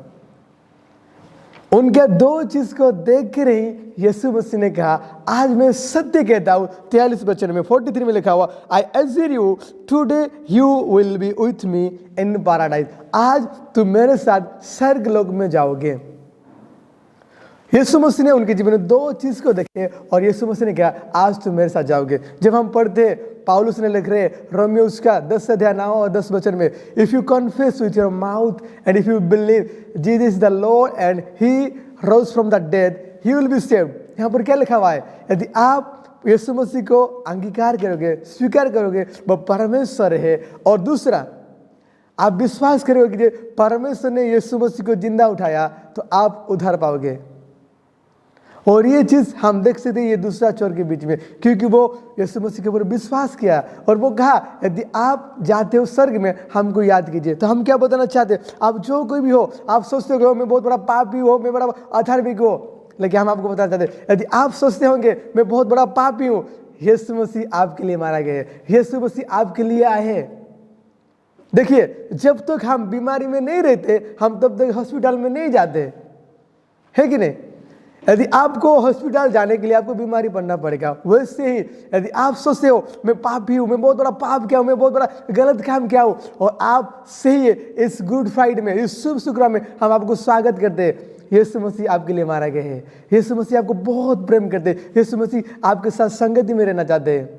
S5: उनके दो चीज को देख कर ही यीशु मसीह ने कहा, आज मैं सत्य कहता हूं, 43 वचन में 43 में लिखा हुआ, I assure you today you will be with me in paradise. आज तुम मेरे साथ स्वर्ग लोक में जाओगे। यीशु मसीह ने उनके जीवन में दो चीज को देखे और यीशु मसीह ने कहा, आज तुम मेरे साथ जाओगे। जब हम पढ़ते पौलुस ने लिख रहे रोमियो उसका 10 अध्याय 9 और 10 वचन में, if you confess with your mouth and if you believe Jesus is the Lord and he rose from the dead he will be saved. यहाँ पर क्या लिखा हुआ है? यदि आप यीशु मसीह को अंगीकार करोगे, स्वीकार करोगे, वह परमेश्वर है, और दूसरा आप विश्वास करोगे कि परमेश्वर ने यीशु मसीह को जिंदा उठाया, तो आप उद्धार पाओगे। और ये चीज हम देख सकते हैं ये दूसरा चोर के बीच में, क्योंकि वो यीशु मसीह के ऊपर विश्वास किया और वो कहा, यदि आप जाते हो स्वर्ग में हमको याद कीजिए। तो हम क्या बताना चाहते हैं? आप जो कोई भी हो, आप सोचते हो मैं बहुत बड़ा पापी हो, मैं बड़ा अधार्मिक हो, लेकिन हम आपको बताना चाहते हैं, यदि आप सोचते होंगे मैं बहुत बड़ा पापी हूँ, यीशु मसीह आपके लिए मारा गया है, यीशु मसीह आपके लिए आए हैं। देखिए, जब तक हम बीमारी में नहीं रहते, हम तब तक हॉस्पिटल में नहीं जाते, है कि नहीं? यदि आपको हॉस्पिटल जाने के लिए आपको बीमारी पड़ना पड़ेगा, वैसे ही यदि आप सोचते हो मैं पापी हूँ, मैं बहुत बड़ा पाप किया हूँ, मैं बहुत बड़ा गलत काम किया हूँ, और आप सही है, इस गुड फ्राइडे में, इस शुभ शुक्रवार में हम आपको स्वागत करते हैं। यीशु मसीह आपके लिए मारा गया है, यीशु मसीह आपको बहुत प्रेम करते हैं, यीशु मसीह आपके साथ संगति में रहना चाहते हैं।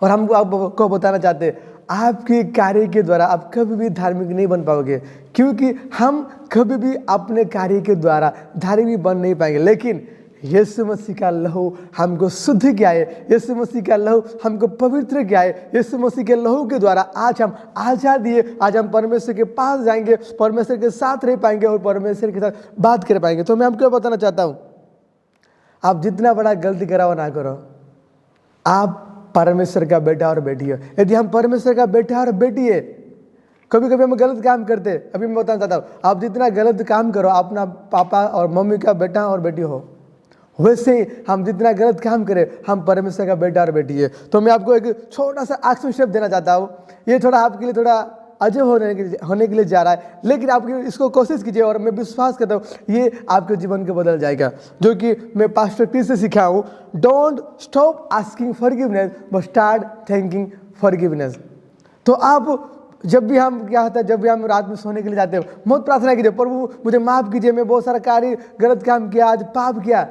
S5: और हम आपको बताना चाहते हैं, आपके कार्य के द्वारा आप कभी भी धार्मिक नहीं बन पाओगे, क्योंकि हम कभी भी अपने कार्य के द्वारा धार्मिक बन नहीं पाएंगे। लेकिन यीशु मसीह का लहू हमको शुद्ध किया है, यीशु मसीह का लहू हमको पवित्र किया है। यीशु मसीह के लहू के द्वारा आज हम आज़ाद है, आज हम परमेश्वर के पास जाएंगे, परमेश्वर के साथ रह पाएंगे और परमेश्वर के साथ बात कर पाएंगे। तो मैं आपको बताना चाहता हूँ, आप जितना बड़ा गलती करो ना करो, आप परमेश्वर का बेटा और बेटी है। यदि हम परमेश्वर का बेटा और बेटी है, कभी कभी हम गलत काम करते, अभी मैं बताना चाहता हूँ, आप जितना गलत काम करो, अपना पापा और मम्मी का बेटा और बेटी हो, वैसे ही हम जितना गलत काम करें, हम परमेश्वर का बेटा और बेटी है। तो मैं आपको एक छोटा सा एक्शन स्टेप देना चाहता हूँ। ये थोड़ा आपके लिए थोड़ा अजब होने के लिए जा रहा है, लेकिन आप इसको कोशिश कीजिए और मैं विश्वास करता हूँ ये आपके जीवन को बदल जाएगा, जो कि मैं पास्टर क्रिस से सीखा हूँ। Don't stop asking forgiveness but start thanking forgiveness. तो आप जब भी हम क्या होता है, जब भी हम रात में सोने के लिए जाते हो, बहुत प्रार्थना कीजिए, प्रभु मुझे माफ़ कीजिए, मैं बहुत सारा कार्य गलत काम किया, आज पाप किया।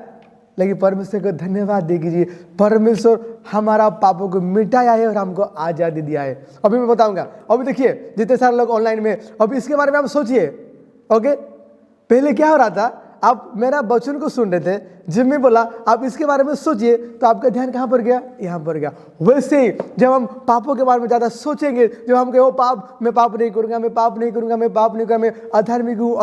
S5: लेकिन परमेश्वर को धन्यवाद दे कीजिए, परमेश्वर हमारा पापों को मिटाया है और हमको आज़ादी दिया है। अभी मैं बताऊंगा। अभी देखिए, जितने सारे लोग ऑनलाइन में, अभी इसके बारे में आप सोचिए। ओके, पहले क्या हो रहा था, आप मेरा वचन को सुन रहे थे, जब मैं बोला आप इसके बारे में सोचिए, तो आपका ध्यान कहाँ पर गया? यहाँ पर गया। वैसे ही जब हम पापों के बारे में ज़्यादा सोचेंगे, जब हम कहे वो पाप, मैं पाप नहीं करूँगा, मैं पाप नहीं करूँगा, मैं पाप नहीं करूँगा, मैं अधार्मिक हूँ,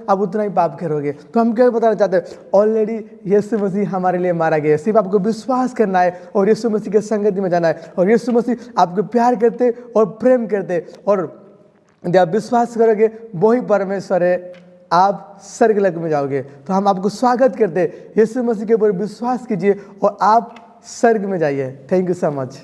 S5: आप उतना ही पाप करोगे। तो हम क्या बताना चाहते हैं? ऑलरेडी यीशु मसीह हमारे लिए मारा गया, सिर्फ आपको विश्वास करना है और यीशु मसीह के संगति में जाना है। और यीशु मसीह आपको प्यार करते और प्रेम करते, और जब आप विश्वास करोगे वही परमेश्वर है, आप स्वर्ग लोक में जाओगे। तो हम आपको स्वागत करते हैं, यीशु मसीह के ऊपर विश्वास कीजिए और आप स्वर्ग में जाइए। Thank you so much.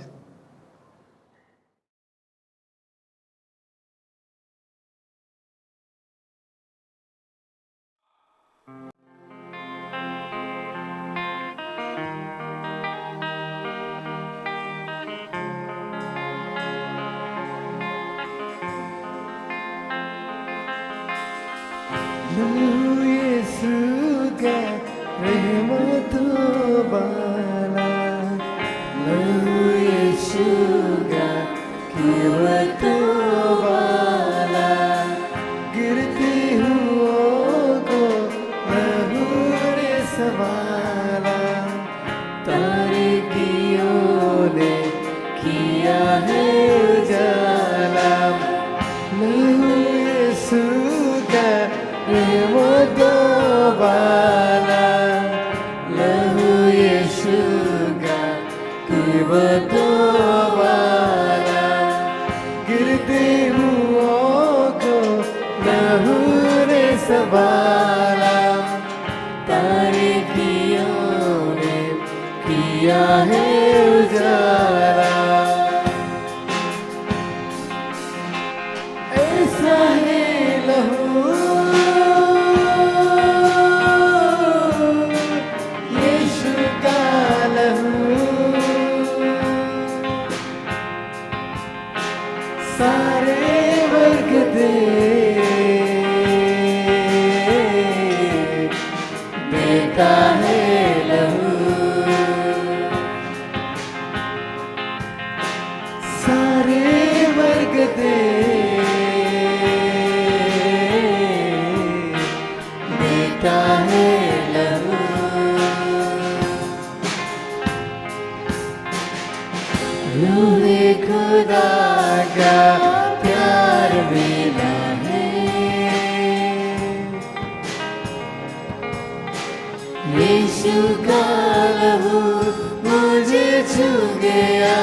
S6: छू गया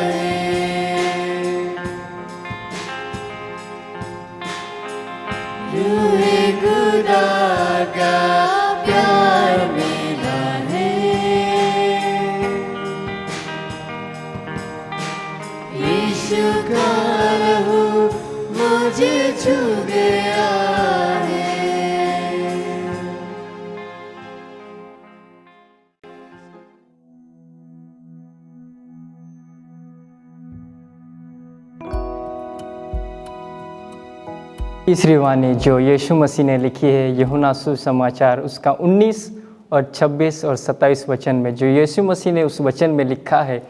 S6: है। रूहे खुदा का प्यार मिला है। यीशु का लहू मुझे छू गया है।
S7: तीसरी वाणी जो यीशु मसीह ने लिखी है यूहन्ना सुसमाचार उसका 19 और 26 और 27 वचन में, जो यीशु मसीह ने उस वचन में लिखा है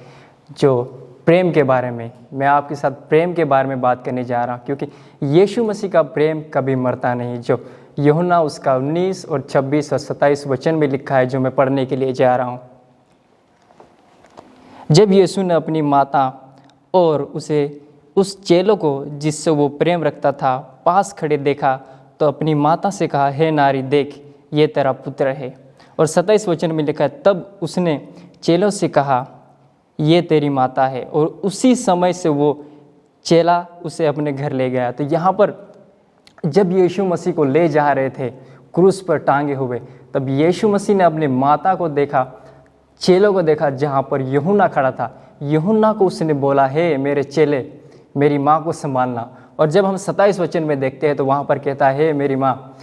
S7: जो प्रेम के बारे में। मैं आपके साथ प्रेम के बारे में बात करने जा रहा हूँ, क्योंकि यीशु मसीह का प्रेम कभी मरता नहीं। जो यूहन्ना उसका 19 और 26 और 27 वचन में लिखा है, जो मैं पढ़ने के लिए जा रहा हूँ। जब यीशु ने अपनी माता और उस चेलों को जिससे वो प्रेम रखता था पास खड़े देखा, तो अपनी माता से कहा, हे नारी देख, ये तेरा पुत्र है। और 27 वचन में लिखा है, तब उसने चेलों से कहा, ये तेरी माता है। और उसी समय से वो चेला उसे अपने घर ले गया। तो यहाँ पर जब यीशु मसीह को ले जा रहे थे क्रूस पर टांगे हुए, तब यीशु मसीह ने अपनी माता को देखा, चेलों को देखा, जहाँ पर यूहन्ना खड़ा था। यूहन्ना को उसने बोला, हे मेरे चेले, मेरी माँ को संभालना। और जब हम 27 वचन में देखते हैं तो वहाँ पर कहता है, हे मेरी माँ,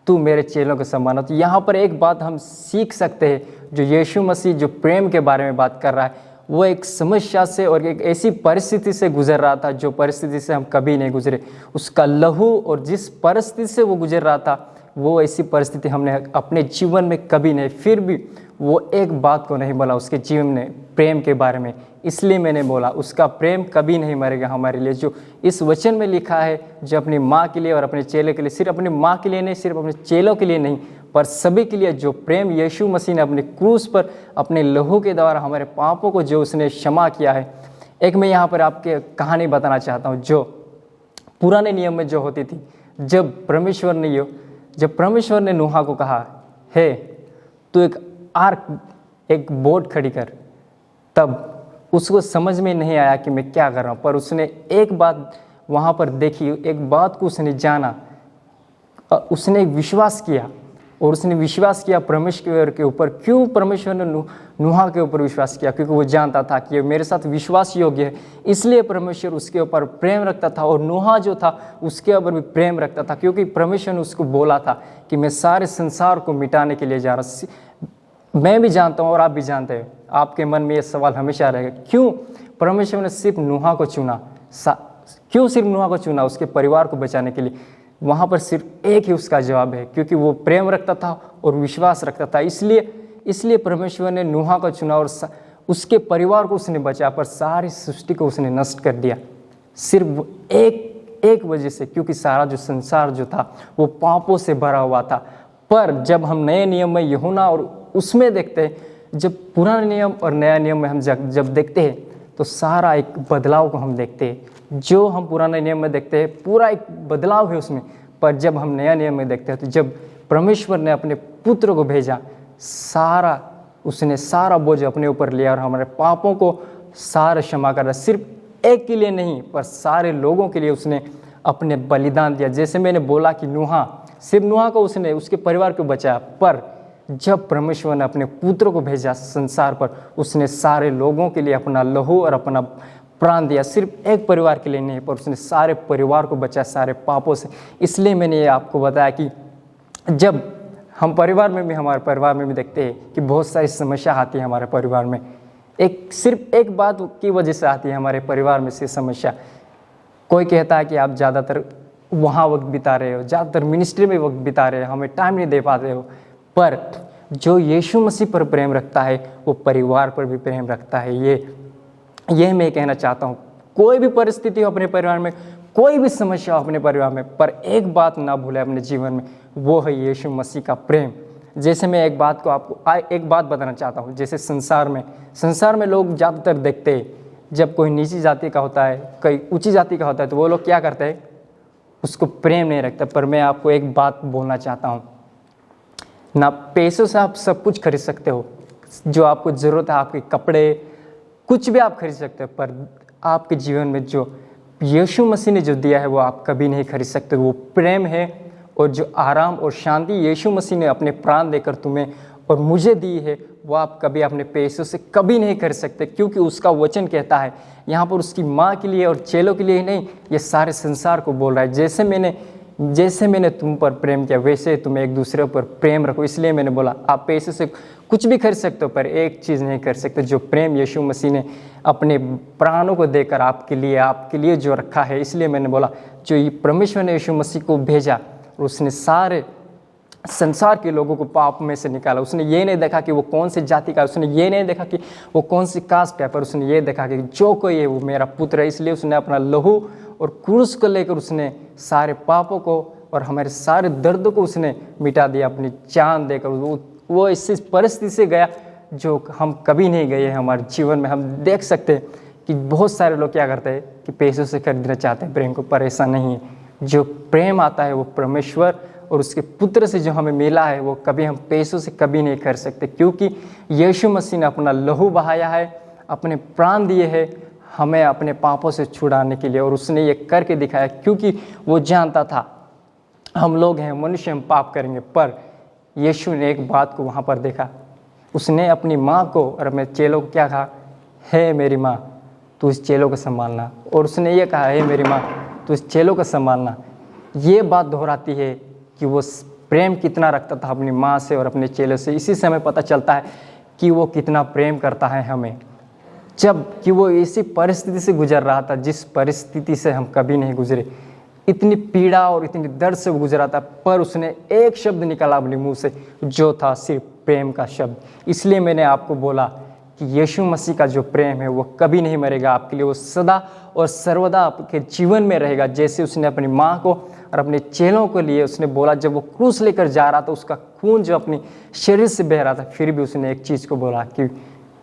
S7: तू मेरे चेलों को संभालना। तो यहाँ पर एक बात हम सीख सकते हैं, जो यीशु मसीह जो प्रेम के बारे में बात कर रहा है, वो एक समस्या से और एक ऐसी परिस्थिति से गुजर रहा था जो परिस्थिति से हम कभी नहीं गुजरे। उसका लहू और जिस परिस्थिति से वो गुजर रहा था, वो ऐसी परिस्थिति हमने अपने जीवन में कभी नहीं, फिर भी वो एक बात को नहीं बोला उसके जीवन में प्रेम के बारे में। इसलिए मैंने बोला उसका प्रेम कभी नहीं मरेगा हमारे लिए। जो इस वचन में लिखा है, जो अपनी माँ के लिए और अपने चेले के लिए, सिर्फ अपनी माँ के लिए नहीं, सिर्फ अपने चेलों के लिए नहीं, पर सभी के लिए, जो प्रेम यीशु मसीह ने अपने क्रूस पर अपने लहू के द्वारा हमारे पापों को जो उसने क्षमा किया है। एक मैं यहाँ पर आपके कहानी बताना चाहता हूँ, जो पुराने नियम में जो होती थी। जब परमेश्वर ने नूहा को कहा, हे तू एक बोट खड़ी कर, तब उसको समझ में नहीं आया कि मैं क्या कर रहा हूँ, पर उसने एक बात वहाँ पर देखी, एक बात को उसने जाना, उसने विश्वास किया। और उसने विश्वास किया परमेश्वर के ऊपर। क्यों परमेश्वर ने नूहा के ऊपर विश्वास किया? क्योंकि वो जानता था कि ये मेरे साथ विश्वास योग्य है, इसलिए परमेश्वर उसके ऊपर प्रेम रखता था। और नूहा जो था उसके ऊपर भी प्रेम रखता था, क्योंकि परमेश्वर ने उसको बोला था कि मैं सारे संसार को मिटाने के लिए जा रहा हूँ। मैं भी जानता हूँ और आप भी जानते हैं, आपके मन में ये सवाल हमेशा रहेगा, क्यों परमेश्वर ने सिर्फ नूहा को चुना? क्यों सिर्फ नूहा को चुना? उसके परिवार को बचाने के लिए। वहाँ पर सिर्फ एक ही उसका जवाब है, क्योंकि वो प्रेम रखता था और विश्वास रखता था। इसलिए परमेश्वर ने नूहा को चुना और उसके परिवार को उसने बचाया, पर सारी सृष्टि को उसने नष्ट कर दिया सिर्फ एक वजह से, क्योंकि सारा जो संसार जो था वो पापों से भरा हुआ था। पर जब हम नए नियम में यूहन्ना और उसमें देखते हैं, जब पुराने नियम और नया नियम में हम जब देखते हैं, तो सारा एक बदलाव को हम देखते हैं। जो हम पुराने नियम में देखते हैं पूरा एक बदलाव है उसमें, पर जब हम नया नियम में देखते हैं, तो जब परमेश्वर ने अपने पुत्र को भेजा, उसने सारा बोझ अपने ऊपर लिया और हमारे पापों को सारा क्षमा कर दिया। सिर्फ एक के लिए नहीं, पर सारे लोगों के लिए उसने अपने बलिदान दिया। जैसे मैंने बोला कि नूहा, सिर्फ नूहा को उसने उसके परिवार को बचाया, पर जब परमेश्वर ने अपने पुत्र को भेजा संसार पर, उसने सारे लोगों के लिए अपना लहू और अपना प्राण दिया। सिर्फ एक परिवार के लिए नहीं, पर उसने सारे परिवार को बचाया सारे पापों से। इसलिए मैंने ये आपको बताया कि जब हम हमारे परिवार में भी देखते हैं कि बहुत सारी समस्या आती है हमारे परिवार में, सिर्फ एक बात की वजह से आती है हमारे परिवार में से समस्या। कोई कहता है कि आप ज़्यादातर वहाँ वक्त बिता रहे हो, ज़्यादातर मिनिस्ट्री में वक्त बिता रहे हो, हमें टाइम नहीं दे पाते हो। पर जो यीशु मसीह पर प्रेम रखता है, वो परिवार पर भी प्रेम रखता है। ये मैं कहना चाहता हूँ। कोई भी परिस्थिति हो अपने परिवार में, कोई भी समस्या हो अपने परिवार में, पर एक बात ना भूले अपने जीवन में, वो है यीशु मसीह का प्रेम। जैसे मैं एक बात बताना चाहता हूँ। जैसे संसार में लोग ज़्यादातर देखते हैं, जब कोई नीची जाति का होता है, कोई ऊंची जाति का होता है, तो वो लोग क्या करते हैं? उसको प्रेम नहीं रखते। पर मैं आपको एक बात बोलना चाहता हूँ, ना पैसों से आप सब कुछ खरीद सकते हो जो आपको ज़रूरत है, आपके कपड़े, कुछ भी आप खरीद सकते हो, पर आपके जीवन में जो यीशु मसीह ने जो दिया है वो आप कभी नहीं खरीद सकते। वो प्रेम है और जो आराम और शांति यीशु मसीह ने अपने प्राण देकर तुम्हें और मुझे दी है, वो आप कभी अपने पैसों से कभी नहीं कर सकते, क्योंकि उसका वचन कहता है यहाँ पर उसकी माँ के लिए और चेलों के लिए ही नहीं, ये सारे संसार को बोल रहा है, जैसे मैंने तुम पर प्रेम किया वैसे तुम एक दूसरे पर प्रेम रखो। इसलिए मैंने बोला आप पैसे से कुछ भी खरीद सकते हो, पर एक चीज़ नहीं कर सकते, जो प्रेम यीशु मसीह ने अपने प्राणों को देकर आपके लिए जो रखा है। इसलिए मैंने बोला जो ये परमेश्वर ने यीशु मसीह को भेजा और उसने सारे संसार के लोगों को पाप में से निकाला। उसने ये नहीं देखा कि वो कौन सी जाति का है, उसने ये नहीं देखा कि वो कौन सी कास्ट है, पर उसने ये देखा कि जो कोई है वो मेरा पुत्र है। इसलिए उसने अपना लहू और क्रूस को लेकर उसने सारे पापों को और हमारे सारे दर्द को उसने मिटा दिया अपनी जान देकर। वो इस परिस्थिति से गया जो हम कभी नहीं गए हैं हमारे जीवन में। हम देख सकते हैं कि बहुत सारे लोग क्या करते हैं कि पैसों से खरीदना चाहते हैं प्रेम को, पर ऐसा नहीं है। जो प्रेम आता है वो परमेश्वर और उसके पुत्र से जो हमें मिला है वो कभी हम पैसों से कभी नहीं कर सकते, क्योंकि यीशु मसीह ने अपना लहू बहाया है, अपने प्राण दिए हैं हमें अपने पापों से छुड़ाने के लिए। और उसने ये करके दिखाया, क्योंकि वो जानता था हम लोग हैं मनुष्य, हम पाप करेंगे। पर यीशु ने एक बात को वहाँ पर देखा, उसने अपनी माँ को और अपने चेलों को क्या कहा, हे मेरी माँ तू इस चेलों को संभालना। और उसने ये कहा, हे मेरी माँ तू इस चेलों को संभालना। ये बात दोहराती है कि वो प्रेम कितना रखता था अपनी माँ से और अपने चेलों से। इसी से हमें पता चलता है कि वो कितना प्रेम करता है हमें, जब कि वो इसी परिस्थिति से गुजर रहा था जिस परिस्थिति से हम कभी नहीं गुजरे। इतनी पीड़ा और इतनी दर्द से वो गुजरा था, पर उसने एक शब्द निकाला अपने मुंह से जो था सिर्फ प्रेम का शब्द। इसलिए मैंने आपको बोला कि यीशु मसीह का जो प्रेम है वो कभी नहीं मरेगा आपके लिए, वो सदा और सर्वदा आपके जीवन में रहेगा। जैसे उसने अपनी माँ को और अपने चेलों के लिए उसने बोला, जब वो क्रूस लेकर जा रहा था उसका खून जो अपने शरीर से बह रहा था, फिर भी उसने एक चीज़ को बोला कि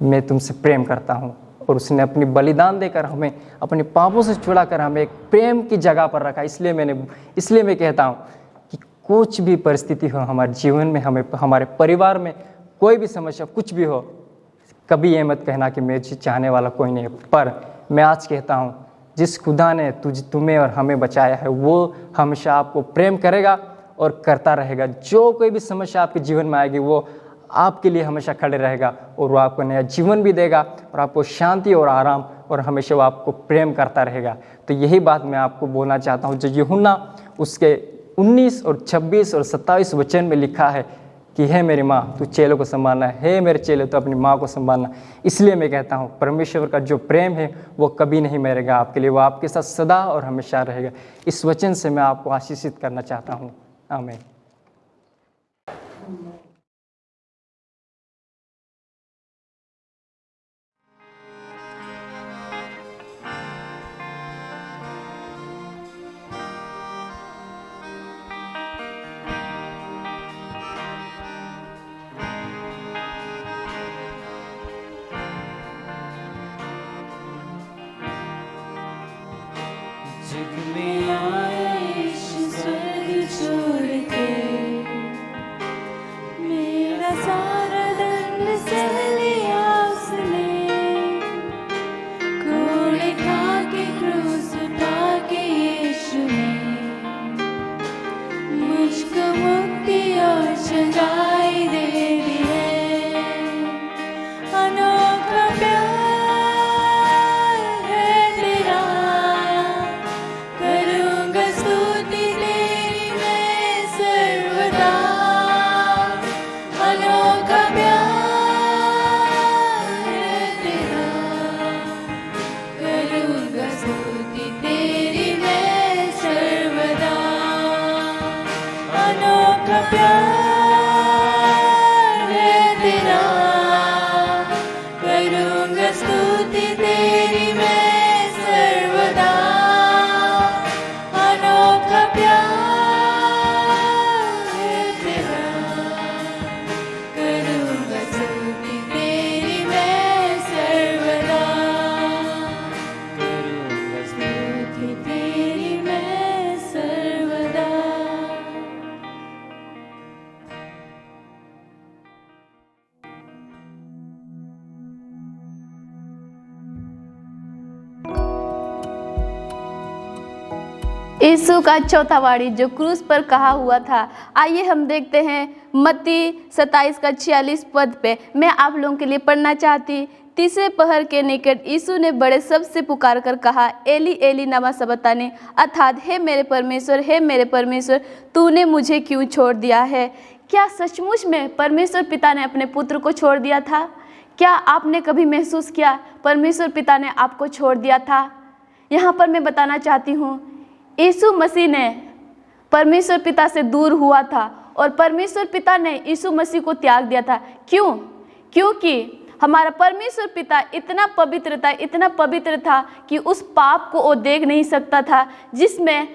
S7: मैं तुमसे प्रेम करता हूँ। और उसने अपनी बलिदान देकर हमें अपने पापों से छुड़ाकर हमें एक प्रेम की जगह पर रखा। इसलिए मैं कहता हूँ कि कुछ भी परिस्थिति हो हमारे जीवन में, हमें हमारे परिवार में कोई भी समस्या कुछ भी हो, कभी ये मत कहना कि मुझे चाहने वाला कोई नहीं है। पर मैं आज कहता हूँ जिस खुदा ने तुम्हें और हमें बचाया है वो हमेशा आपको प्रेम करेगा और करता रहेगा। जो कोई भी समस्या आपके जीवन में आएगी वो आपके लिए हमेशा खड़े रहेगा और वो आपको नया जीवन भी देगा और आपको शांति और आराम, और हमेशा वो आपको प्रेम करता रहेगा। तो यही बात मैं आपको बोलना चाहता हूँ जो यूहन्ना उसके 19 और 26 और 27 वचन में लिखा है कि हे मेरी माँ तू चेलों को संभालना, हे मेरे चेले तो अपनी माँ को संभालना। इसलिए मैं कहता हूँ परमेश्वर का जो प्रेम है वो कभी नहीं मरेगा आपके लिए, वो आपके साथ सदा और हमेशा रहेगा। इस वचन से मैं आपको आशीषित करना चाहता हूँ। आमीन।
S6: जग में आया यीशु स्वर्ग छोड़ के, मेरा सारा दंड सह लिया उसने। कोड़े खा के क्रूस उठा के यीशु ने मुझको मुक्ति और सच्चाई दे दी है। अनोखा प्यार यीशु का चौथा वाणी जो क्रूस पर कहा हुआ था। आइए हम देखते हैं मत्ती 27 का 46 पद पे मैं आप लोगों के लिए पढ़ना चाहती। तीसरे पहर के निकट यीशु ने बड़े शब्द से पुकार कर कहा, एली एली लमा सबक्तानी, अर्थात हे मेरे परमेश्वर तूने मुझे क्यों छोड़ दिया है। क्या सचमुच में परमेश्वर पिता ने अपने पुत्र को छोड़ दिया था? क्या आपने कभी महसूस किया परमेश्वर पिता ने आपको छोड़ दिया था? यहाँ पर मैं बताना चाहती हूँ, यीशु मसीह ने परमेश्वर पिता से दूर हुआ था और परमेश्वर पिता ने यीशु मसीह को त्याग दिया था। क्यों? क्योंकि हमारा परमेश्वर पिता इतना पवित्र था कि उस पाप को वो देख नहीं सकता था जिसमें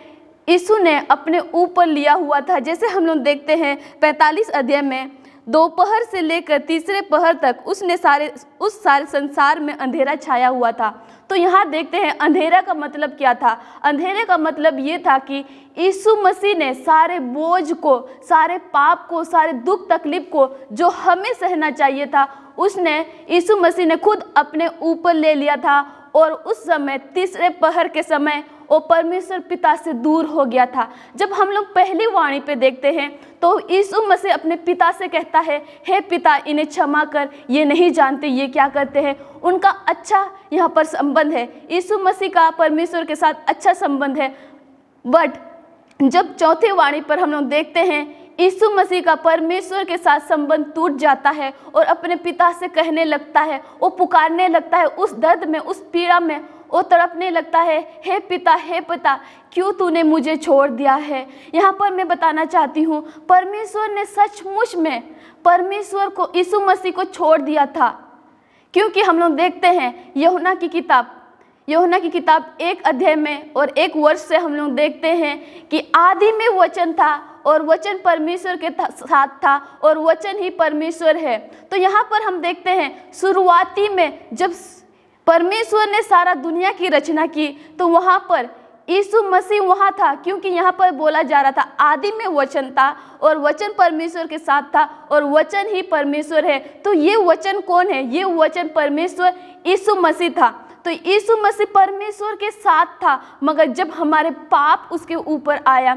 S6: यीशु ने अपने ऊपर लिया हुआ था। जैसे हम लोग देखते हैं 45 अध्याय में, दोपहर से लेकर तीसरे पहर तक उस सारे संसार में अंधेरा छाया हुआ था। तो यहाँ देखते हैं अंधेरा का मतलब क्या था। अंधेरे का मतलब ये था कि यीशु मसीह ने सारे बोझ को, सारे पाप को, सारे दुख तकलीफ को जो हमें सहना चाहिए था, उसने यीशु मसीह ने खुद अपने ऊपर ले लिया था। और उस समय तीसरे पहर के समय वो परमेश्वर पिता से दूर हो गया था। जब हम लोग पहली वाणी पे देखते हैं तो यीशु मसीह अपने पिता से कहता है, हे पिता इन्हें क्षमा कर, ये नहीं जानते ये क्या करते हैं। उनका अच्छा यहाँ पर संबंध है, यीशु मसीह का परमेश्वर के साथ अच्छा संबंध है। बट जब चौथी वाणी पर हम लोग देखते हैं यीशु मसीह का परमेश्वर के साथ संबंध टूट जाता है और अपने पिता से कहने लगता है, वो पुकारने लगता है, उस दर्द में, उस पीड़ा में वो तड़पने लगता है, हे पिता क्यों तूने मुझे छोड़ दिया है। यहाँ पर मैं बताना चाहती हूँ, परमेश्वर ने सचमुच में परमेश्वर को, यीशु मसीह को छोड़ दिया था। क्योंकि हम लोग देखते हैं यूहन्ना की किताब 1 अध्याय में और 1 वर्ष से हम लोग देखते हैं कि आदि में वचन था और वचन परमेश्वर के साथ था और वचन ही परमेश्वर है। तो यहाँ पर हम देखते हैं शुरुआती में जब परमेश्वर ने सारा दुनिया की रचना की तो वहाँ पर यीशु मसीह वहाँ था। क्योंकि यहाँ पर बोला जा रहा था आदि में वचन था और वचन परमेश्वर के साथ था और वचन ही परमेश्वर है। तो ये वचन कौन है? ये वचन परमेश्वर यीशु मसीह था। तो यीशु मसीह परमेश्वर के साथ था, मगर जब हमारे पाप उसके ऊपर आया,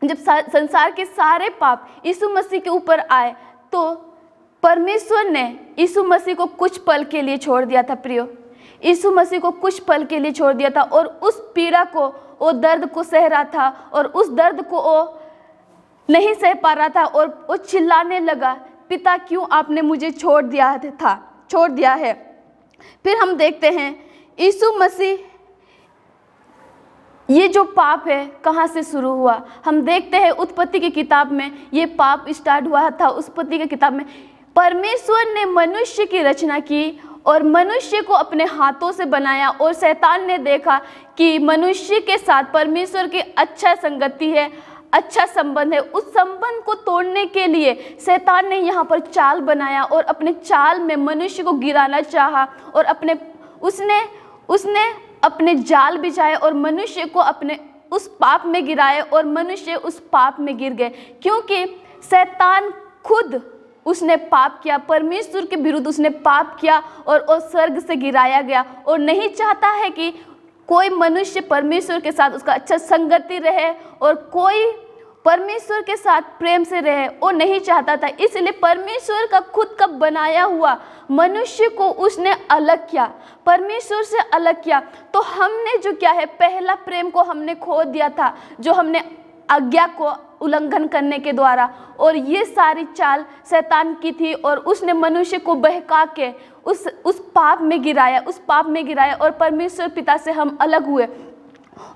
S6: जब संसार के सारे पाप यीशु मसीह के ऊपर आए तो परमेश्वर ने यीशु मसीह को कुछ पल के लिए छोड़ दिया था। प्रियो, यीशु मसीह को कुछ पल के लिए छोड़ दिया था और उस पीड़ा को, वो दर्द को सह रहा था और उस दर्द को वो नहीं सह पा रहा था और वो चिल्लाने लगा, पिता क्यों आपने मुझे छोड़ दिया है। फिर हम देखते हैं यीशु मसीह, ये जो पाप है कहाँ से शुरू हुआ? हम देखते हैं उत्पत्ति की किताब में ये पाप स्टार्ट हुआ था। उत्पत्ति की किताब में परमेश्वर ने मनुष्य की रचना की और मनुष्य को अपने हाथों से बनाया और शैतान ने देखा कि मनुष्य के साथ परमेश्वर की अच्छा संगति है, अच्छा संबंध है। उस संबंध को तोड़ने के लिए शैतान ने यहाँ पर चाल बनाया और अपने चाल में मनुष्य को गिराना चाहा और उसने अपने जाल बिछाए और मनुष्य को अपने उस पाप में गिराया और मनुष्य उस पाप में गिर गए। क्योंकि शैतान खुद उसने पाप किया, परमेश्वर के विरुद्ध उसने पाप किया और स्वर्ग से गिराया गया और नहीं चाहता है कि कोई मनुष्य परमेश्वर के साथ उसका अच्छा संगति रहे और कोई परमेश्वर के साथ प्रेम से रहे, वो नहीं चाहता था। इसलिए परमेश्वर का खुद का बनाया हुआ मनुष्य को उसने अलग किया, परमेश्वर से अलग किया। तो हमने जो क्या है, पहला प्रेम को हमने खो दिया था, जो हमने आज्ञा को उल्लंघन करने के द्वारा। और ये सारी चाल शैतान की थी और उसने मनुष्य को बहका के उस पाप में गिराया और परमेश्वर पिता से हम अलग हुए।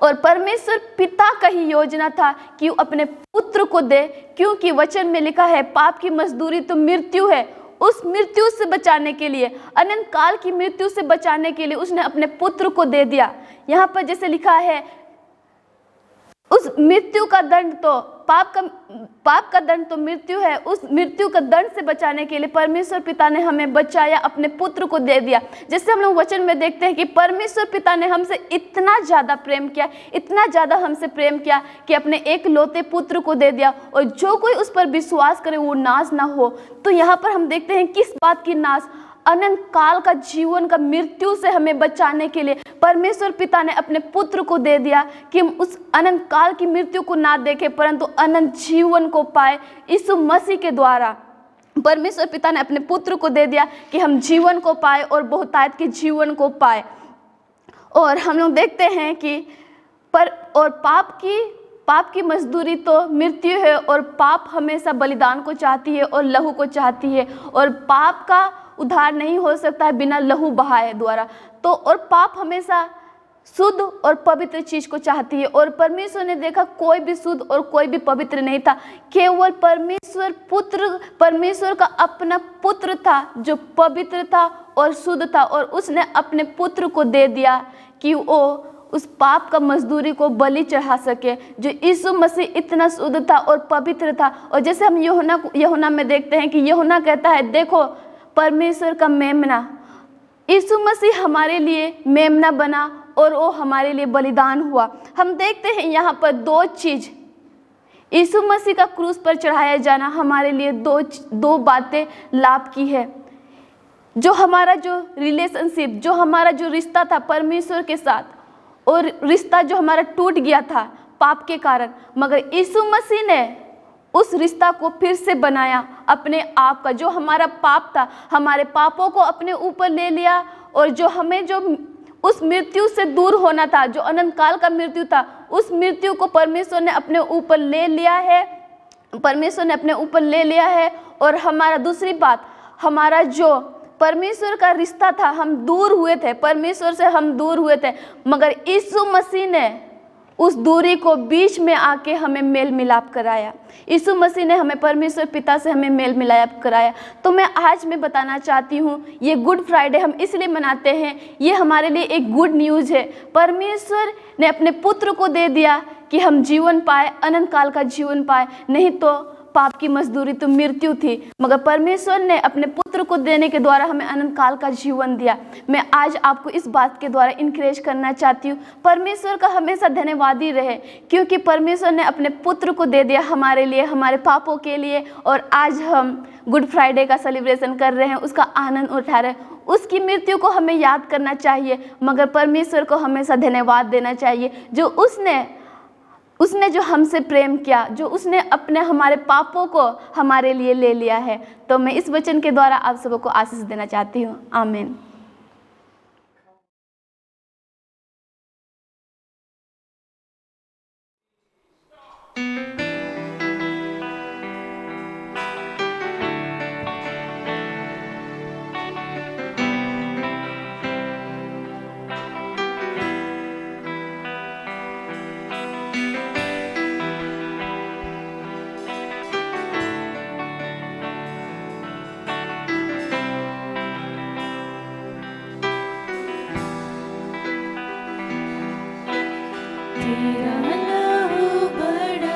S6: और परमेश्वर पिता का ही योजना था कि वो अपने पुत्र को दे, क्योंकि वचन में लिखा है पाप की मजदूरी तो मृत्यु है। उस मृत्यु से बचाने के लिए, अनंत काल की मृत्यु से बचाने के लिए उसने अपने पुत्र को दे दिया। यहाँ पर जैसे लिखा है, उस मृत्यु का दंड तो पाप का दंड तो मृत्यु है, उस मृत्यु का दंड से बचाने के लिए परमेश्वर पिता ने हमें बचाया, अपने पुत्र को दे दिया। जैसे हम लोग वचन में देखते हैं कि परमेश्वर पिता ने हमसे इतना ज़्यादा प्रेम किया, इतना ज़्यादा हमसे प्रेम किया कि अपने एक लौते पुत्र को दे दिया, और जो कोई उस पर विश्वास करे वो नाश ना हो। तो यहाँ पर हम देखते हैं किस बात की नाश? अनंत काल का जीवन का मृत्यु से हमें बचाने के लिए परमेश्वर पिता ने अपने पुत्र को दे दिया कि हम उस अनंत काल की मृत्यु को ना देखें परंतु अनंत जीवन को पाए। यीशु मसीह के द्वारा परमेश्वर पिता ने अपने पुत्र को दे दिया कि हम जीवन को पाए और बहुतायत के जीवन को पाए। और हम लोग देखते हैं कि पाप की मजदूरी तो मृत्यु है और पाप हमेशा बलिदान को चाहती है और लहू को चाहती है और पाप का उद्धार नहीं हो सकता है बिना लहू बहाए द्वारा। तो और पाप हमेशा शुद्ध और पवित्र चीज को चाहती है और परमेश्वर ने देखा कोई भी शुद्ध और कोई भी पवित्र नहीं था, केवल परमेश्वर का अपना पुत्र था जो पवित्र था और शुद्ध था और उसने अपने पुत्र को दे दिया कि वो उस पाप का मजदूरी को बलि चढ़ा सके। जो यीशु मसीह इतना शुद्ध था और पवित्र था। और जैसे हम यूहन्ना में देखते हैं कि यूहन्ना कहता है देखो परमेश्वर का मेमना, यीशु मसीह हमारे लिए मेमना बना और वो हमारे लिए बलिदान हुआ। हम देखते हैं यहाँ पर दो चीज, यीशु मसीह का क्रूस पर चढ़ाया जाना हमारे लिए दो बातें लाभ की है। जो हमारा जो रिलेशनशिप, जो हमारा जो रिश्ता था परमेश्वर के साथ और रिश्ता जो हमारा टूट गया था पाप के कारण, मगर यीशु मसीह ने उस रिश्ता को फिर से बनाया अपने आप का। जो हमारा पाप था, हमारे पापों को अपने ऊपर ले लिया और जो हमें जो उस मृत्यु से दूर होना था, जो अनंत काल का मृत्यु था, उस मृत्यु को परमेश्वर ने अपने ऊपर ले लिया है। परमेश्वर ने अपने ऊपर ले लिया है। और हमारा दूसरी बात, हमारा जो परमेश्वर का रिश्ता था, हम दूर हुए थे परमेश्वर से, हम दूर हुए थे, मगर यीशु मसीह ने उस दूरी को बीच में आके हमें मेल मिलाप कराया। यीशु मसीह ने हमें परमेश्वर पिता से हमें मेल मिलाप कराया। तो आज मैं बताना चाहती हूँ, ये गुड फ्राइडे हम इसलिए मनाते हैं, ये हमारे लिए एक गुड न्यूज़ है। परमेश्वर ने अपने पुत्र को दे दिया कि हम जीवन पाए, अनंत काल का जीवन पाए। नहीं तो पाप की मजदूरी तो मृत्यु थी, मगर परमेश्वर ने अपने पुत्र को देने के द्वारा हमें अनंत काल का जीवन दिया। मैं आज आपको इस बात के द्वारा इनकरेज करना चाहती हूँ, परमेश्वर का हमेशा धन्यवादी रहे, क्योंकि परमेश्वर ने अपने पुत्र को दे दिया हमारे लिए, हमारे पापों के लिए। और आज हम गुड फ्राइडे का सेलिब्रेशन कर रहे हैं, उसका आनंद उठा रहे हैं। उसकी मृत्यु को हमें याद करना चाहिए, मगर परमेश्वर को हमेशा धन्यवाद देना चाहिए जो उसने जो हमसे प्रेम किया, जो उसने अपने हमारे पापों को हमारे लिए ले लिया है। तो मैं इस वचन के द्वारा आप सबको आशीष देना चाहती हूँ। आमीन।
S8: तेरा लहू बड़ा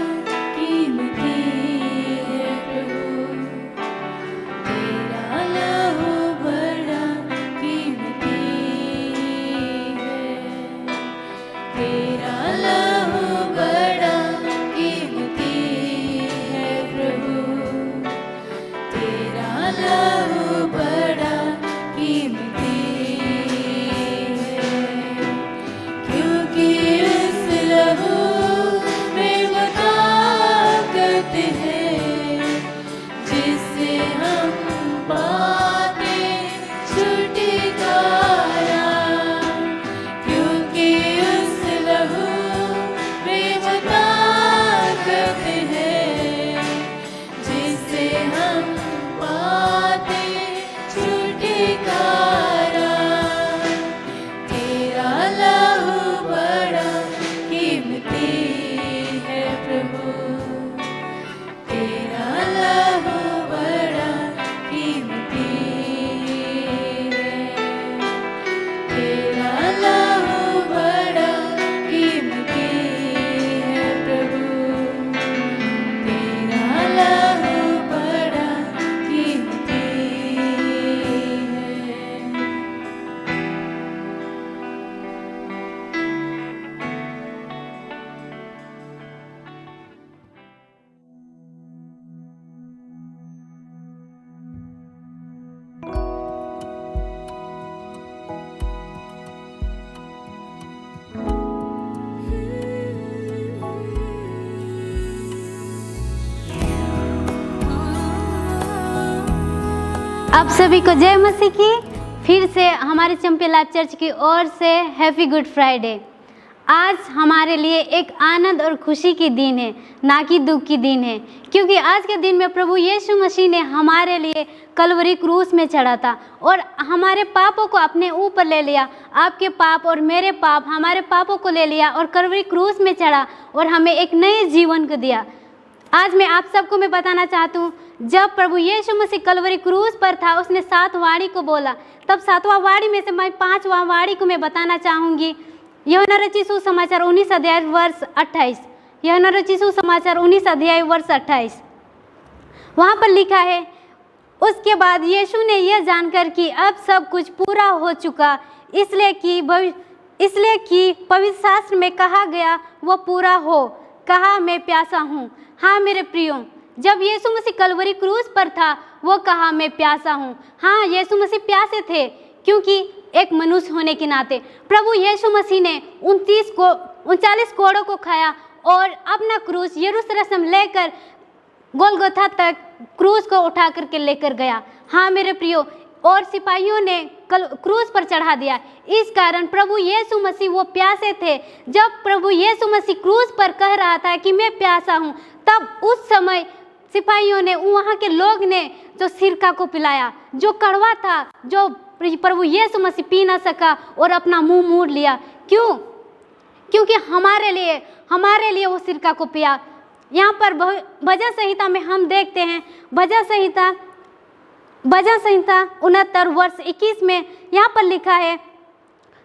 S4: आप सभी को जय मसीह की। फिर से हमारे चैंपियन लाइफ चर्च की ओर से हैप्पी गुड फ्राइडे। आज हमारे लिए एक आनंद और खुशी की दिन है, ना कि दुख की दिन है, क्योंकि आज के दिन में प्रभु यीशु मसीह ने हमारे लिए कलवरी क्रूस में चढ़ा था और हमारे पापों को अपने ऊपर ले लिया। आपके पाप और मेरे पाप, हमारे पापों को ले लिया और कलवरी क्रूस में चढ़ा और हमें एक नए जीवन को दिया। आज मैं आप सबको मैं बताना चाहती हूँ, जब प्रभु यीशु मसीह कलवरी क्रूस पर था, उसने 7 वाणी को बोला। तब 7वां वाणी में से मैं 5वां वाणी को मैं बताना चाहूँगी। यूहन्ना रचित सुसमाचार 19 अध्याय वर्ष 28। यूहन्ना रचित सुसमाचार 19 अध्याय वर्ष 28। वहाँ पर लिखा है, उसके बाद यीशु ने यह जानकर कि अब सब कुछ पूरा हो चुका, इसलिए कि पवित्र शास्त्र में कहा गया वो पूरा हो, कहा मैं प्यासा हूँ। हाँ मेरे प्रियो, जब यीशु मसीह कलवरी क्रूस पर था, वो कहा मैं प्यासा हूँ। हाँ, यीशु मसीह प्यासे थे, क्योंकि एक मनुष्य होने के नाते प्रभु यीशु मसीह ने 39 कोड़ों को खाया और अपना क्रूस यरूशलेम लेकर गोलगोथा तक क्रूस को उठा करके लेकर गया। हाँ मेरे प्रियो, और सिपाहियों ने क्रूस पर चढ़ा दिया। इस कारण प्रभु यीशु मसीह वो प्यासे थे। जब प्रभु यीशु मसीह क्रूस पर कह रहा था कि मैं प्यासा हूँ, तब उस समय सिपाहियों ने, वहाँ के लोग ने जो सिरका को पिलाया, जो कड़वा था, जो प्रभु यीशु मसीह पी ना सका और अपना मुंह मोड़ लिया। क्यों? क्योंकि हमारे लिए वो सिरका को पिया। यहाँ पर भजन संहिता में हम देखते हैं, भजन संहिता 69 वर्ष 21 में यहाँ पर लिखा है,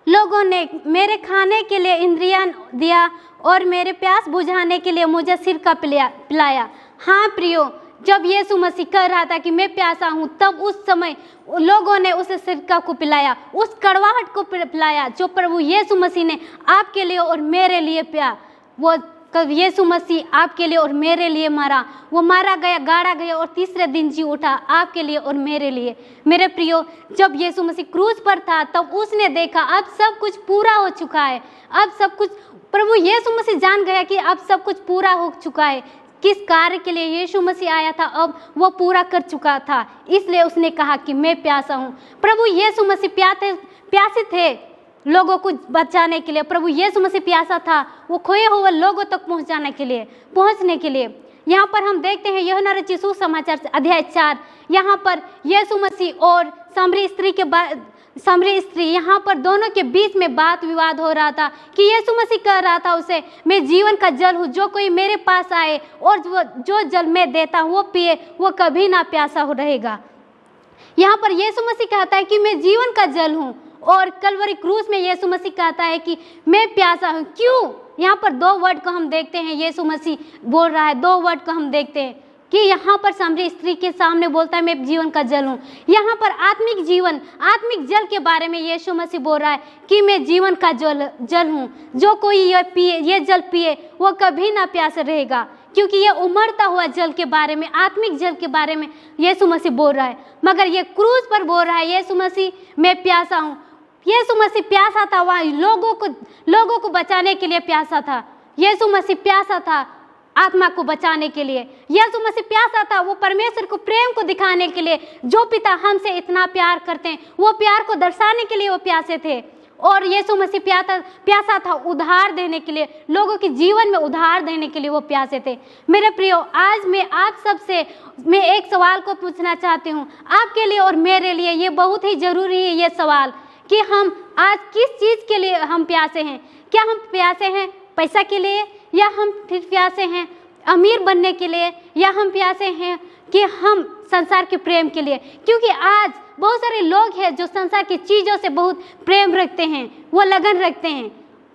S4: लोगों ने मेरे खाने के लिए इंद्रियां दिया और मेरे प्यास बुझाने के लिए मुझे सिरका पिलाया। हाँ प्रियो, जब यीशु मसीह कह रहा था कि मैं प्यासा हूँ, तब उस समय लोगों ने उसे सिरका को पिलाया, उस कड़वाहट को पिलाया जो प्रभु यीशु मसीह ने आपके लिए और मेरे लिए पिया। वो यीशु मसीह आपके लिए और मेरे लिए मरा, वो मारा गया, गाड़ा गया और तीसरे दिन जी उठा आपके लिए और मेरे लिए। मेरे प्रियो, जब यीशु मसीह क्रूस पर था, तब उसने देखा अब सब कुछ पूरा हो चुका है। अब सब कुछ प्रभु यीशु मसीह जान गया कि अब सब कुछ पूरा हो चुका है। किस कार्य के लिए यीशु मसीह आया था, अब वो पूरा कर चुका था, इसलिए उसने कहा कि मैं प्यासा हूँ। प्रभु यीशु मसीह प्यासे थे लोगों को बचाने के लिए। प्रभु यीशु मसीह प्यासा था वो खोए हुए लोगों तक पहुंचने के लिए। यहाँ पर हम देखते हैं यूहन्ना रचित सुसमाचार अध्याय 4, यहाँ पर यीशु मसीह और सामरी स्त्री यहाँ पर दोनों के बीच में बात विवाद हो रहा था कि यीशु मसीह कह रहा था उसे, मैं जीवन का जल हूँ, जो कोई मेरे पास आए और जो जल मैं देता हूँ वो पिए, वो कभी ना प्यासा हो रहेगा। यहाँ पर यीशु मसीह कहता है कि मैं जीवन का जल हूँ, और कलवरी क्रूस में यीशु मसीह कहता है कि मैं प्यासा हूँ। क्यों? यहाँ पर 2 वर्ड को हम देखते हैं, यीशु मसीह बोल रहा है, 2 वर्ड को हम देखते हैं कि यहाँ पर सामरी स्त्री के सामने बोलता है मैं जीवन का जल हूँ। यहाँ पर आत्मिक जीवन, आत्मिक जल के बारे में यीशु मसीह बोल रहा है कि मैं जीवन का जल हूँ, जो कोई ये जल पिए वो कभी ना प्यासा रहेगा। क्योंकि ये उमड़ता हुआ जल के बारे में, आत्मिक जल के बारे में यीशु मसीह बोल रहा है, मगर ये क्रूस पर बोल रहा है यीशु मसीह मैं प्यासा हूँ। यीशु मसीह प्यासा था, वहाँ लोगों को बचाने के लिए प्यासा था। यीशु मसीह प्यासा था आत्मा को बचाने के लिए। यीशु मसीह प्यासा था वो परमेश्वर को प्रेम को दिखाने के लिए, जो पिता हमसे इतना प्यार करते हैं वो प्यार को दर्शाने के लिए वो प्यासे थे। और यीशु मसीह प्यासा था उद्धार देने के लिए, लोगों के जीवन में उद्धार देने के लिए वो प्यासे थे। मेरे प्रियो, आज मैं आप सबसे एक सवाल को पूछना चाहती हूँ, आपके लिए और मेरे लिए ये बहुत ही जरूरी है ये सवाल कि हम आज किस चीज़ के लिए हम प्यासे हैं। क्या हम प्यासे हैं पैसा के लिए, या हम फिर प्यासे हैं अमीर बनने के लिए, या हम प्यासे हैं कि हम संसार के प्रेम के लिए? क्योंकि आज बहुत सारे लोग हैं जो संसार की चीज़ों से बहुत प्रेम रखते हैं, वो लगन रखते हैं,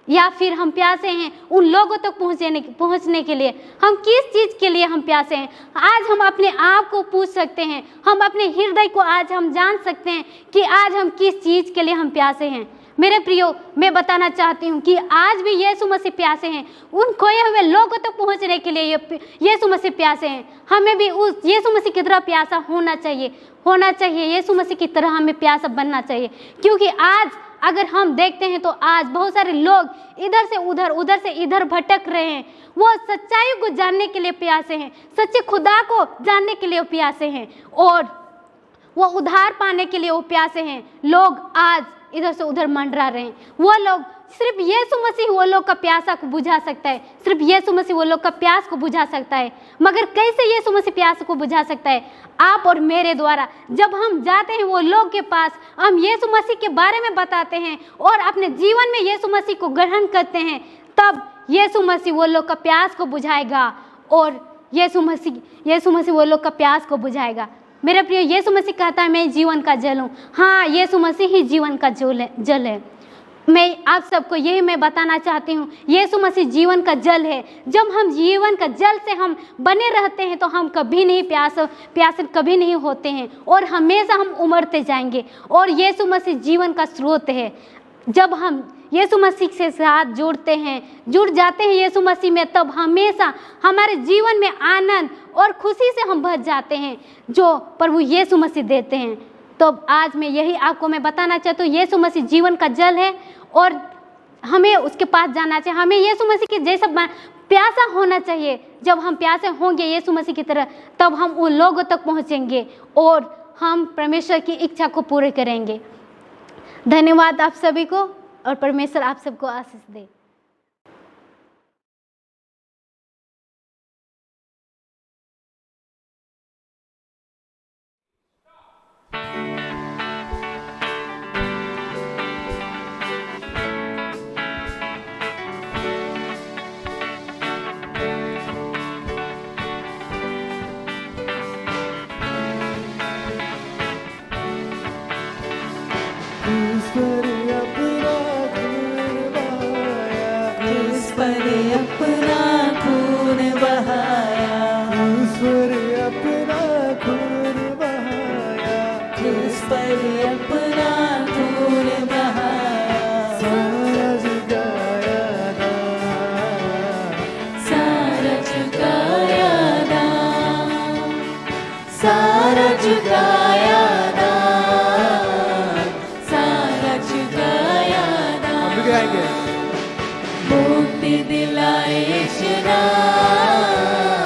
S4: या फिर हम प्यासे हैं उन लोगों तक पहुंचने के लिए। हम किस चीज़ के लिए हम प्यासे हैं? आज हम अपने आप को पूछ सकते हैं, हम अपने हृदय को आज हम जान सकते हैं कि आज हम किस चीज़ के लिए हम प्यासे हैं। मेरे प्रियो, मैं बताना चाहती हूँ कि आज भी यीशु मसीह प्यासे हैं, उन खोए हुए लोगों तक पहुँचने के लिए यीशु मसीह प्यासे हैं। हमें भी उस यीशु मसीह की तरह प्यासा होना चाहिए, यीशु मसीह की तरह हमें प्यासा बनना चाहिए। क्योंकि आज अगर हम देखते हैं तो आज बहुत सारे लोग इधर से इधर भटक रहे हैं। वो सच्चाई को जानने के लिए प्यासे हैं, सच्चे खुदा को जानने के लिए प्यासे हैं, और वो उद्धार पाने के लिए वो प्यासे हैं। लोग आज इधर से उधर मंडरा रहे हैं, वो लोग सिर्फ यीशु मसीह वो लोग का प्यासा को बुझा सकता है, सिर्फ यीशु मसीह वो लोग का प्यास को बुझा सकता है। मगर कैसे यीशु मसीह प्यास को बुझा सकता है? आप और मेरे द्वारा। जब हम जाते हैं वो लोग के पास, हम यीशु मसीह के बारे में बताते हैं और अपने जीवन में यीशु मसीह को ग्रहण करते हैं, तब यीशु मसीह वो लोग का प्यास को बुझाएगा और यीशु मसीह वो लोग का प्यास को बुझाएगा। मेरे प्रिय, यीशु मसीह कहता है मैं जीवन का जल हूँ। हाँ, यीशु मसीह ही जीवन का जल है। मैं आप सबको यही मैं बताना चाहती हूँ, यीशु मसीह जीवन का जल है। जब हम जीवन का जल से हम बने रहते हैं तो हम कभी नहीं प्यासे कभी नहीं होते हैं और हमेशा हम उमड़ते जाएंगे। और यीशु मसीह जीवन का स्रोत है। जब हम यीशु मसीह से साथ जुड़ जाते हैं यीशु मसीह में, तब हमेशा हमारे जीवन में आनंद और खुशी से हम भर जाते हैं जो प्रभु यीशु मसीह देते हैं। तो आज मैं यही आपको मैं बताना चाहती हूँ, यीशु मसीह जीवन का जल है और हमें उसके पास जाना चाहिए। हमें यीशु मसीह के जैसा प्यासा होना चाहिए। जब हम प्यासे होंगे यीशु मसीह की तरह, तब हम उन लोगों तक पहुँचेंगे और हम परमेश्वर की इच्छा को पूरे करेंगे। धन्यवाद आप सभी को और परमेश्वर आप सबको आशीष दे।
S8: मुक्ति दिलाए यीशु नाम,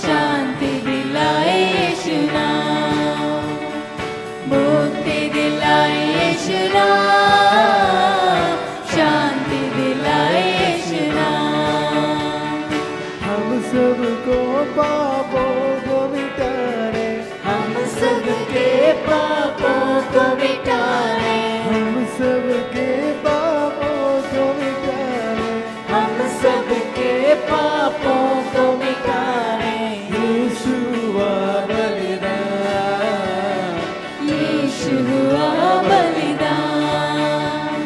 S8: शांति दिलाए यीशु नाम, मुक्ति दिलाए यीशु नाम, शांति दिलाए यीशु नाम।
S5: हम सबको पापों को मिटाने,
S8: हम सबके पापों को मिटाने,
S5: हम सबके पापों को मिटाने,
S8: हम सबके पापों को मिटाने,
S5: यीशु हुआ बलिदान,
S8: यीशु हुआ बलिदान,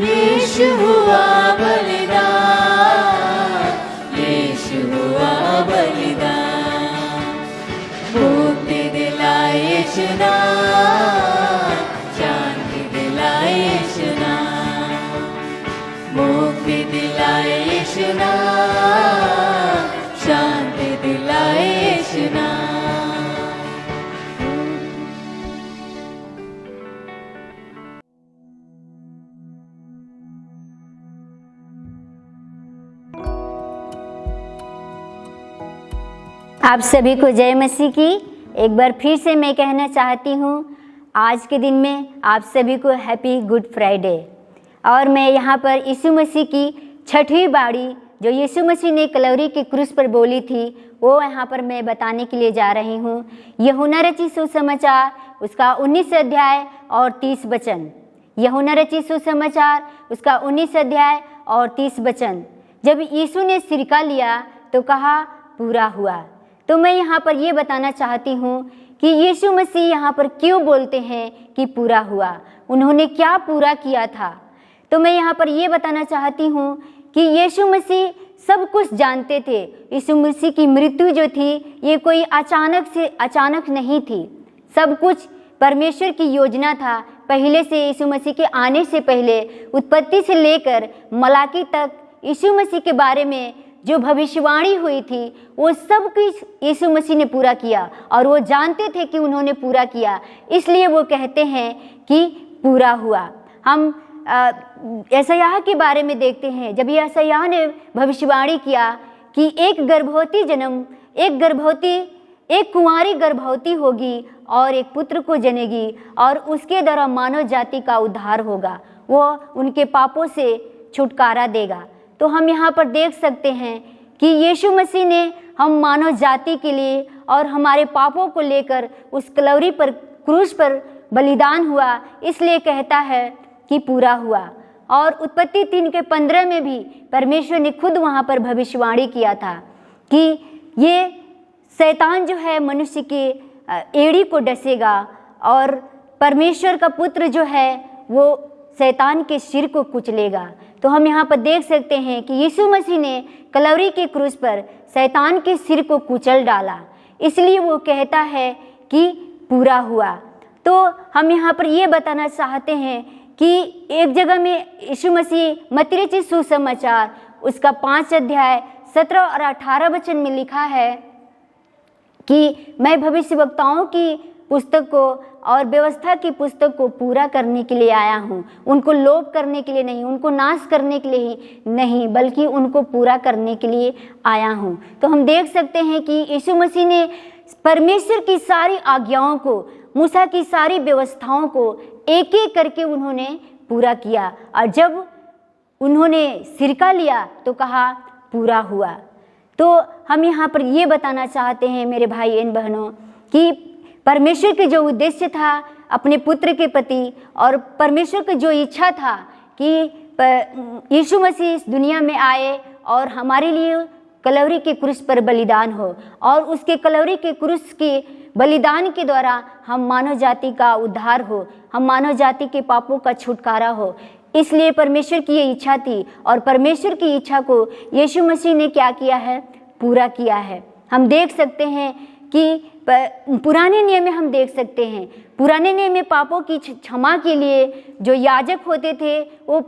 S8: यीशु हुआ बलिदान, यीशु हुआ बलिदान। मुक्ति दिलाए यीशु नाम, शांति दिलाए यीशु नाम, मुक्ति दिलाए यीशु नाम, शांति दिलाए यीशु नाम।
S9: आप सभी को जय मसीह की। एक बार फिर से मैं कहना चाहती हूँ, आज के दिन में आप सभी को हैप्पी गुड फ्राइडे। और मैं यहाँ पर यीशु मसीह की छठवीं बाड़ी जो यीशु मसीह ने कलवरी के क्रूस पर बोली थी, वो यहाँ पर मैं बताने के लिए जा रही हूँ। यूहन्ना रचित सुसमाचार उसका 19 अध्याय और 30 वचन। यूहन्ना रचित सुसमाचार उसका 19 अध्याय और 30 वचन। जब यीशु ने सिरका लिया तो कहा पूरा हुआ। तो मैं यहाँ पर ये बताना चाहती हूँ कि यीशु मसीह यहाँ पर क्यों बोलते हैं कि पूरा हुआ, उन्होंने क्या पूरा किया था। तो मैं यहाँ पर ये बताना चाहती हूँ कि यीशु मसीह सब कुछ जानते थे। यीशु मसीह की मृत्यु जो थी ये कोई अचानक नहीं थी, सब कुछ परमेश्वर की योजना था। पहले से यीशु मसीह के आने से पहले उत्पत्ति से लेकर मलाकी तक यीशु मसीह के बारे में जो भविष्यवाणी हुई थी वो सब कुछ यीशु मसीह ने पूरा किया और वो जानते थे कि उन्होंने पूरा किया, इसलिए वो कहते हैं कि पूरा हुआ। हम यशायाह के बारे में देखते हैं, जब यशायाह ने भविष्यवाणी किया कि एक गर्भवती एक कुंवारी गर्भवती होगी और एक पुत्र को जनेगी और उसके द्वारा मानव जाति का उद्धार होगा, वो उनके पापों से छुटकारा देगा। तो हम यहाँ पर देख सकते हैं कि यीशु मसीह ने हम मानव जाति के लिए और हमारे पापों को लेकर उस कलवरी पर, क्रूस पर बलिदान हुआ, इसलिए कहता है कि पूरा हुआ। और उत्पत्ति 3:15 में भी परमेश्वर ने खुद वहाँ पर भविष्यवाणी किया था कि ये शैतान जो है मनुष्य की एड़ी को डसेगा और परमेश्वर का पुत्र जो है वो शैतान के सिर को कुचलेगा। तो हम यहाँ पर देख सकते हैं कि यीशु मसीह ने कलवरी के क्रूस पर शैतान के सिर को कुचल डाला, इसलिए वो कहता है कि पूरा हुआ। तो हम यहाँ पर ये बताना चाहते हैं कि एक जगह में यीशु मसीह मत्ती रचित सुसमाचार उसका 5 अध्याय 17 और 18 वचन में लिखा है कि मैं भविष्यवक्ताओं की पुस्तक को और व्यवस्था की पुस्तक को पूरा करने के लिए आया हूँ, उनको लोप करने के लिए नहीं, उनको नाश करने के लिए ही नहीं, बल्कि उनको पूरा करने के लिए आया हूँ। तो हम देख सकते हैं कि यीशु मसीह ने परमेश्वर की सारी आज्ञाओं को, मूसा की सारी व्यवस्थाओं को एक एक करके उन्होंने पूरा किया, और जब उन्होंने सिरका लिया तो कहा पूरा हुआ। तो हम यहाँ पर ये बताना चाहते हैं मेरे भाई एवं बहनों कि परमेश्वर के जो उद्देश्य था अपने पुत्र के प्रति, और परमेश्वर की जो इच्छा था कि यीशु मसीह इस दुनिया में आए और हमारे लिए कलवरी के क्रूस पर बलिदान हो, और उसके कलवरी के क्रूस के बलिदान के द्वारा हम मानव जाति का उद्धार हो, हम मानव जाति के पापों का छुटकारा हो। इसलिए परमेश्वर की ये इच्छा थी, और परमेश्वर की इच्छा को यीशु मसीह ने क्या किया है, पूरा किया है। हम देख सकते हैं कि पुराने नियम में हम देख सकते हैं, पुराने नियम में पापों की क्षमा के लिए जो याजक होते थे वो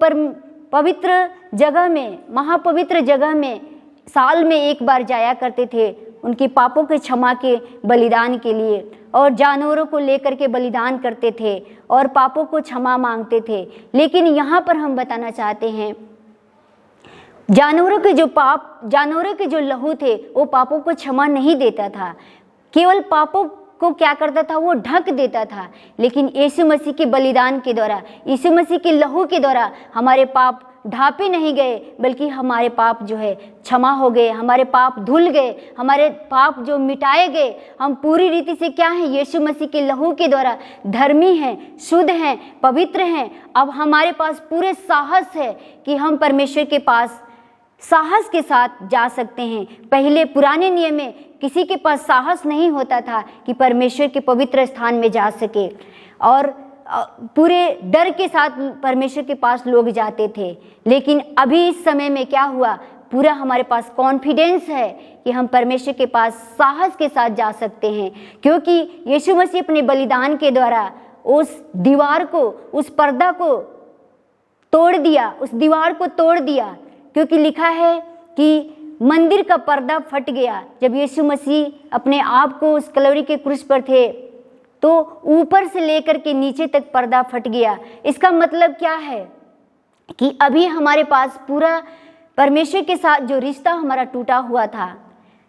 S9: पवित्र जगह में, महापवित्र जगह में साल में एक बार जाया करते थे उनके पापों के क्षमा के बलिदान के लिए, और जानवरों को लेकर के बलिदान करते थे और पापों को क्षमा मांगते थे। लेकिन यहाँ पर हम बताना चाहते हैं जानवरों के जो लहू थे वो पापों को क्षमा नहीं देता था, केवल पापों को क्या करता था, वो ढक देता था। लेकिन यीशु मसीह के बलिदान के द्वारा, यीशु मसीह के लहू के द्वारा हमारे पाप ढापे नहीं गए, बल्कि हमारे पाप जो है क्षमा हो गए, हमारे पाप धुल गए, हमारे पाप जो मिटाए गए। हम पूरी रीति से क्या हैं, यीशु मसीह के लहू के द्वारा धर्मी हैं, शुद्ध हैं, पवित्र हैं। अब हमारे पास पूरे साहस है कि हम परमेश्वर के पास साहस के साथ जा सकते हैं। पहले पुराने नियम में किसी के पास साहस नहीं होता था कि परमेश्वर के पवित्र स्थान में जा सके, और पूरे डर के साथ परमेश्वर के पास लोग जाते थे। लेकिन अभी इस समय में क्या हुआ, पूरा हमारे पास कॉन्फिडेंस है कि हम परमेश्वर के पास साहस के साथ जा सकते हैं, क्योंकि यीशु मसीह अपने बलिदान के द्वारा उस दीवार को, उस पर्दा को तोड़ दिया, उस दीवार को तोड़ दिया। क्योंकि लिखा है कि मंदिर का पर्दा फट गया जब यीशु मसीह अपने आप को उस कलवरी के क्रूस पर थे, तो ऊपर से लेकर के नीचे तक पर्दा फट गया। इसका मतलब क्या है कि अभी हमारे पास पूरा परमेश्वर के साथ जो रिश्ता हमारा टूटा हुआ था,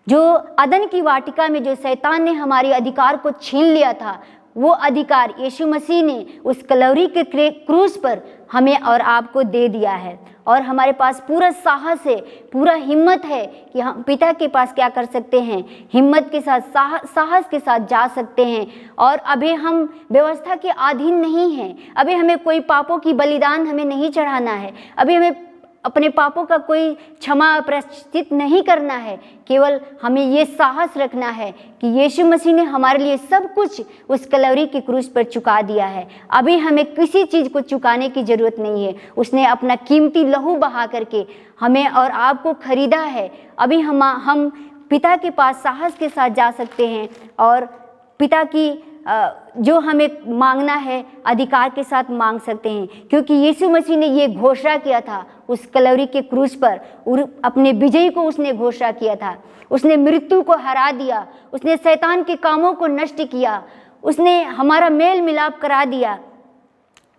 S9: जो अदन की वाटिका में जो शैतान ने हमारे अधिकार को छीन लिया था, वो अधिकार यीशु मसीह ने उस कलवरी के क्रूस पर हमें और आपको दे दिया है। और हमारे पास पूरा साहस है, पूरा हिम्मत है कि हम पिता के पास क्या कर सकते हैं, हिम्मत के साथ, साहस के साथ जा सकते हैं। और अभी हम व्यवस्था के अधीन नहीं हैं, अभी हमें कोई पापों की बलिदान हमें नहीं चढ़ाना है, अभी हमें अपने पापों का कोई क्षमा प्रायश्चित नहीं करना है। केवल हमें ये साहस रखना है कि यीशु मसीह ने हमारे लिए सब कुछ उस कलवरी के क्रूस पर चुका दिया है। अभी हमें किसी चीज़ को चुकाने की ज़रूरत नहीं है। उसने अपना कीमती लहू बहा करके हमें और आपको खरीदा है। अभी हम पिता के पास साहस के साथ जा सकते हैं, और पिता की जो हमें मांगना है अधिकार के साथ मांग सकते हैं, क्योंकि यीशु मसीह ने ये घोषणा किया था उस कलवरी के क्रूस पर, अपने विजय को उसने घोषणा किया था। उसने मृत्यु को हरा दिया, उसने शैतान के कामों को नष्ट किया, उसने हमारा मेल मिलाप करा दिया।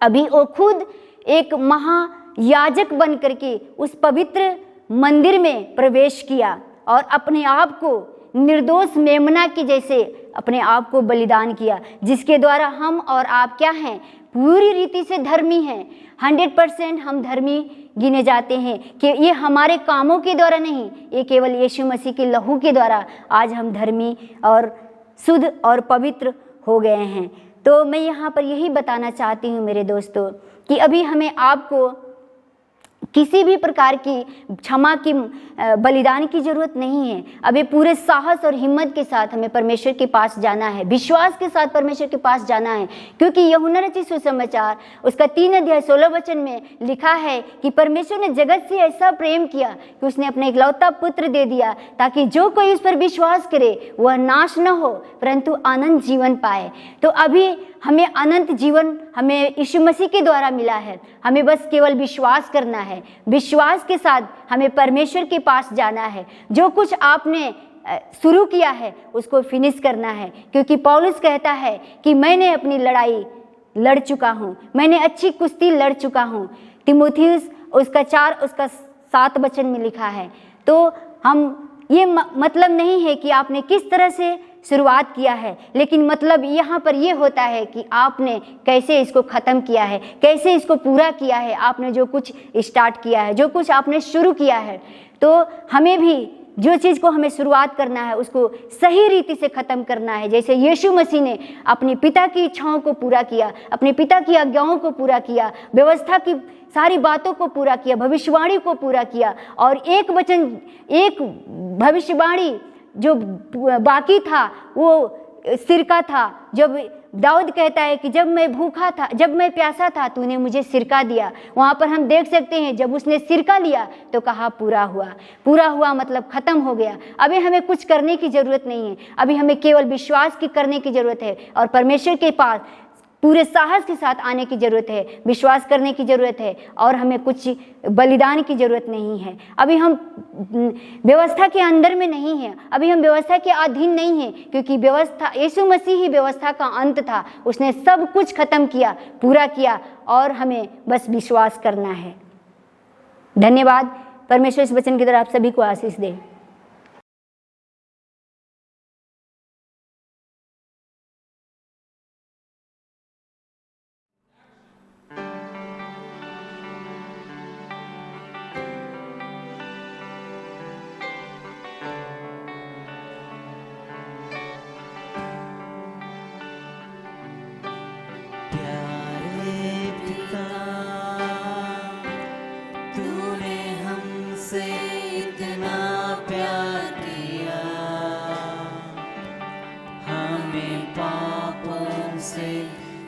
S9: अभी वो खुद एक महायाजक बन करके उस पवित्र मंदिर में प्रवेश किया और अपने आप को निर्दोष मेमना के जैसे अपने आप को बलिदान किया, जिसके द्वारा हम और आप क्या हैं, पूरी रीति से धर्मी हैं। 100% हम धर्मी गिने जाते हैं कि ये हमारे कामों के द्वारा नहीं, ये केवल यीशु मसीह के लहू के द्वारा आज हम धर्मी और शुद्ध और पवित्र हो गए हैं। तो मैं यहाँ पर यही बताना चाहती हूँ मेरे दोस्तों कि अभी हमें आपको किसी भी प्रकार की क्षमा की बलिदान की जरूरत नहीं है। अभी पूरे साहस और हिम्मत के साथ हमें परमेश्वर के पास जाना है, विश्वास के साथ परमेश्वर के पास जाना है, क्योंकि यूहन्ना रचित सुसमाचार उसका 3 अध्याय 16 वचन में लिखा है कि परमेश्वर ने जगत से ऐसा प्रेम किया कि उसने अपने इकलौता पुत्र दे दिया, ताकि जो कोई उस पर विश्वास करे वह नाश न हो परंतु अनंत जीवन पाए। तो अभी हमें अनंत जीवन हमें यीशु मसीह के द्वारा मिला है। हमें बस केवल विश्वास करना है, विश्वास के साथ हमें परमेश्वर के पास जाना है। जो कुछ आपने शुरू किया है उसको फिनिश करना है, क्योंकि पौलुस कहता है कि मैंने अपनी लड़ाई लड़ चुका हूँ, मैंने अच्छी कुश्ती लड़ चुका हूँ। तिमोथियुस उसका 4 उसका 7 वचन में लिखा है। तो हम ये मतलब नहीं है कि आपने किस तरह से शुरुआत किया है, लेकिन मतलब यहाँ पर ये होता है कि आपने कैसे इसको ख़त्म किया है, कैसे इसको पूरा किया है। आपने जो कुछ स्टार्ट किया है, जो कुछ आपने शुरू किया है, तो हमें भी जो चीज़ को हमें शुरुआत करना है उसको सही रीति से ख़त्म करना है। जैसे यीशु मसीह ने अपने पिता की इच्छाओं को पूरा किया, अपने पिता की आज्ञाओं को पूरा किया, व्यवस्था की सारी बातों को पूरा किया, भविष्यवाणी को पूरा किया, और एक भविष्यवाणी जो बाकी था वो सिरका था। जब दाऊद कहता है कि जब मैं भूखा था, जब मैं प्यासा था, तूने मुझे सिरका दिया। वहाँ पर हम देख सकते हैं जब उसने सिरका लिया तो कहा पूरा हुआ। पूरा हुआ मतलब ख़त्म हो गया। अभी हमें कुछ करने की ज़रूरत नहीं है, अभी हमें केवल विश्वास की करने की ज़रूरत है और परमेश्वर के पास पूरे साहस के साथ आने की ज़रूरत है, विश्वास करने की ज़रूरत है, और हमें कुछ बलिदान की ज़रूरत नहीं है। अभी हम व्यवस्था के अंदर में नहीं हैं, अभी हम व्यवस्था के अधीन नहीं हैं, क्योंकि व्यवस्था यीशु मसीह ही व्यवस्था का अंत था। उसने सब कुछ ख़त्म किया, पूरा किया, और हमें बस विश्वास करना है। धन्यवाद। परमेश्वर इस वचन की तरफ आप सभी को आशीष दे।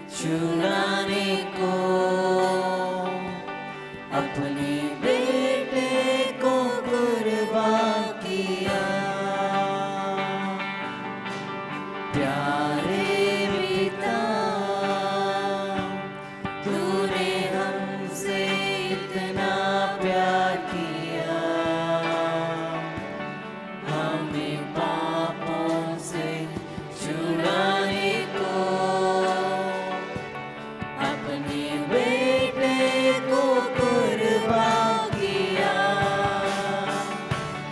S8: छुड़ाने को अपने बेटे को कुर्बान किया। प्यारे पिता, तूने हमसे इतना प्यार किया, हमें पापों से छुड़ाने को अपने बेटे को कुर्बान किया।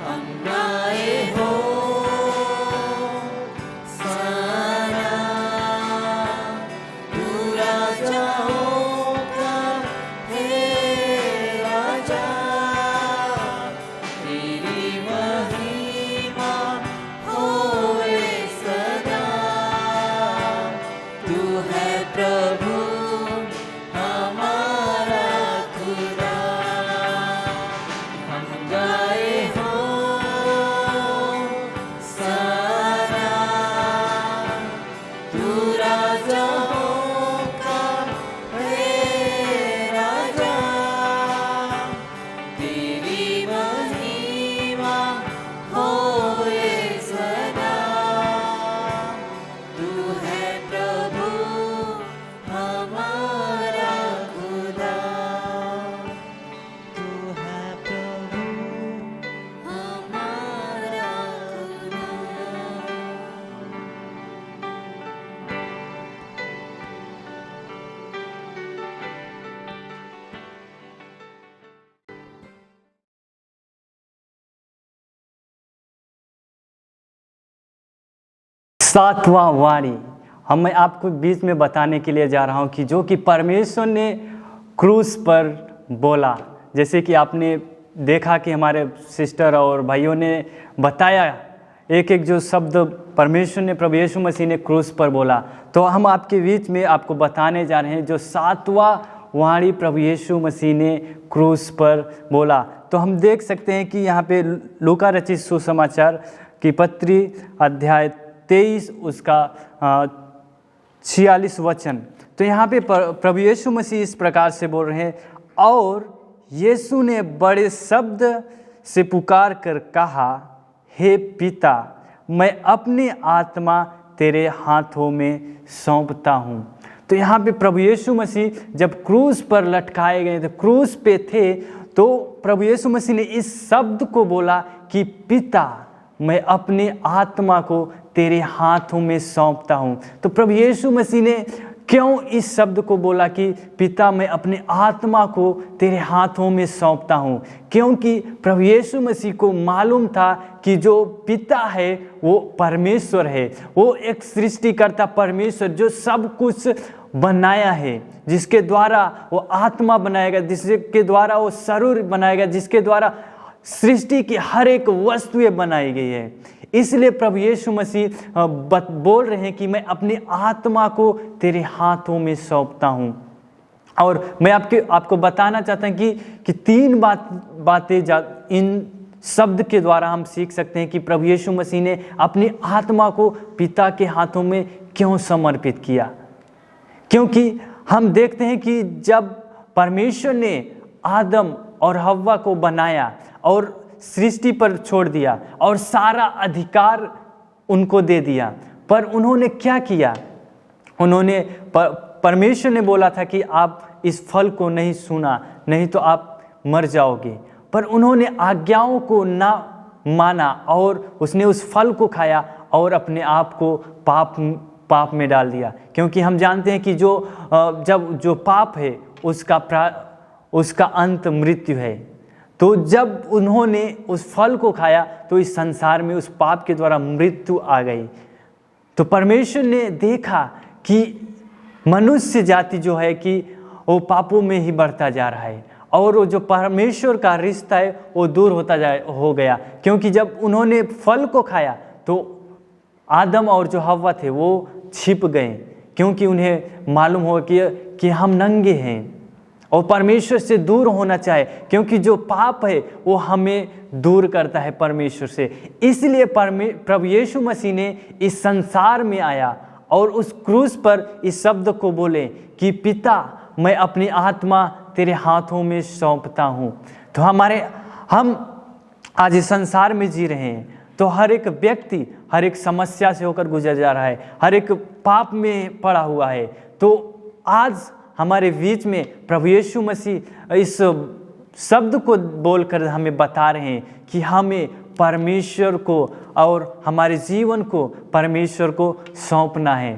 S8: हम आए हो सारे
S7: सातवां वाणी मैं आपको बीच में बताने के लिए जा रहा हूँ कि जो कि परमेश्वर ने क्रूस पर बोला। जैसे कि आपने देखा कि हमारे सिस्टर और भाइयों ने बताया एक एक जो शब्द परमेश्वर ने प्रभु यीशु मसीह ने क्रूस पर बोला, तो हम आपके बीच में आपको बताने जा रहे हैं जो सातवां वाणी प्रभु यीशु मसीह ने क्रूस पर बोला। तो हम देख सकते हैं कि यहाँ पे लूका रचित सुसमाचार की पत्री अध्याय 23 उसका 46 वचन। तो यहाँ पे प्रभु यीशु मसीह इस प्रकार से बोल रहे हैं, और यीशु ने बड़े शब्द से पुकार कर कहा, हे पिता, मैं अपनी आत्मा तेरे हाथों में सौंपता हूँ। तो यहाँ पे प्रभु यीशु मसीह जब क्रूस पर लटकाए गए थे, क्रूस पे थे, तो प्रभु यीशु मसीह ने इस शब्द को बोला कि पिता, मैं अपनी आत्मा को तेरे हाथों में सौंपता हूँ। तो प्रभु यीशु मसीह ने क्यों इस शब्द को बोला कि पिता, मैं अपनी आत्मा को तेरे हाथों में सौंपता हूँ? क्योंकि प्रभु यीशु मसीह को मालूम था कि जो पिता है वो परमेश्वर है, वो एक सृष्टिकर्ता परमेश्वर जो सब कुछ बनाया है, जिसके द्वारा वो आत्मा बनाएगा, जिसके द्वारा वो शरीर बनाएगा, जिसके द्वारा सृष्टि की हर एक वस्तुएं बनाई गई है। इसलिए प्रभु यीशु मसीह बोल रहे हैं कि मैं अपनी आत्मा को तेरे हाथों में सौंपता हूँ। और मैं आपको बताना चाहता हूँ कि तीन बातें इन शब्द के द्वारा हम सीख सकते हैं कि प्रभु यीशु मसीह ने अपनी आत्मा को पिता के हाथों में क्यों समर्पित किया। क्योंकि हम देखते हैं कि जब परमेश्वर ने आदम और हव्वा को बनाया और सृष्टि पर छोड़ दिया और सारा अधिकार उनको दे दिया, पर उन्होंने क्या किया? उन्होंने परमेश्वर ने बोला था कि आप इस फल को नहीं छूना, नहीं तो आप मर जाओगे, पर उन्होंने आज्ञाओं को ना माना और उसने उस फल को खाया और अपने आप को पाप में डाल दिया। क्योंकि हम जानते हैं कि जो पाप है उसका अंत मृत्यु है। तो जब उन्होंने उस फल को खाया तो इस संसार में उस पाप के द्वारा मृत्यु आ गई। तो परमेश्वर ने देखा कि मनुष्य जाति जो है कि वो पापों में ही बढ़ता जा रहा है और वो जो परमेश्वर का रिश्ता है वो दूर हो गया। क्योंकि जब उन्होंने फल को खाया तो आदम और जो हव्वा थे वो छिप गए, क्योंकि उन्हें मालूम हो कि हम नंगे हैं और परमेश्वर से दूर होना चाहे, क्योंकि जो पाप है वो हमें दूर करता है परमेश्वर से। इसलिए प्रभु यीशु मसीह ने इस संसार में आया और उस क्रूस पर इस शब्द को बोले कि पिता, मैं अपनी आत्मा तेरे हाथों में सौंपता हूँ। तो हम आज इस संसार में जी रहे हैं, तो हर एक व्यक्ति हर एक समस्या से होकर गुजर जा रहा है, हर एक पाप में पड़ा हुआ है। तो आज हमारे बीच में प्रभु यीशु मसीह इस शब्द को बोलकर हमें बता रहे हैं कि हमें परमेश्वर को और हमारे जीवन को परमेश्वर को सौंपना है।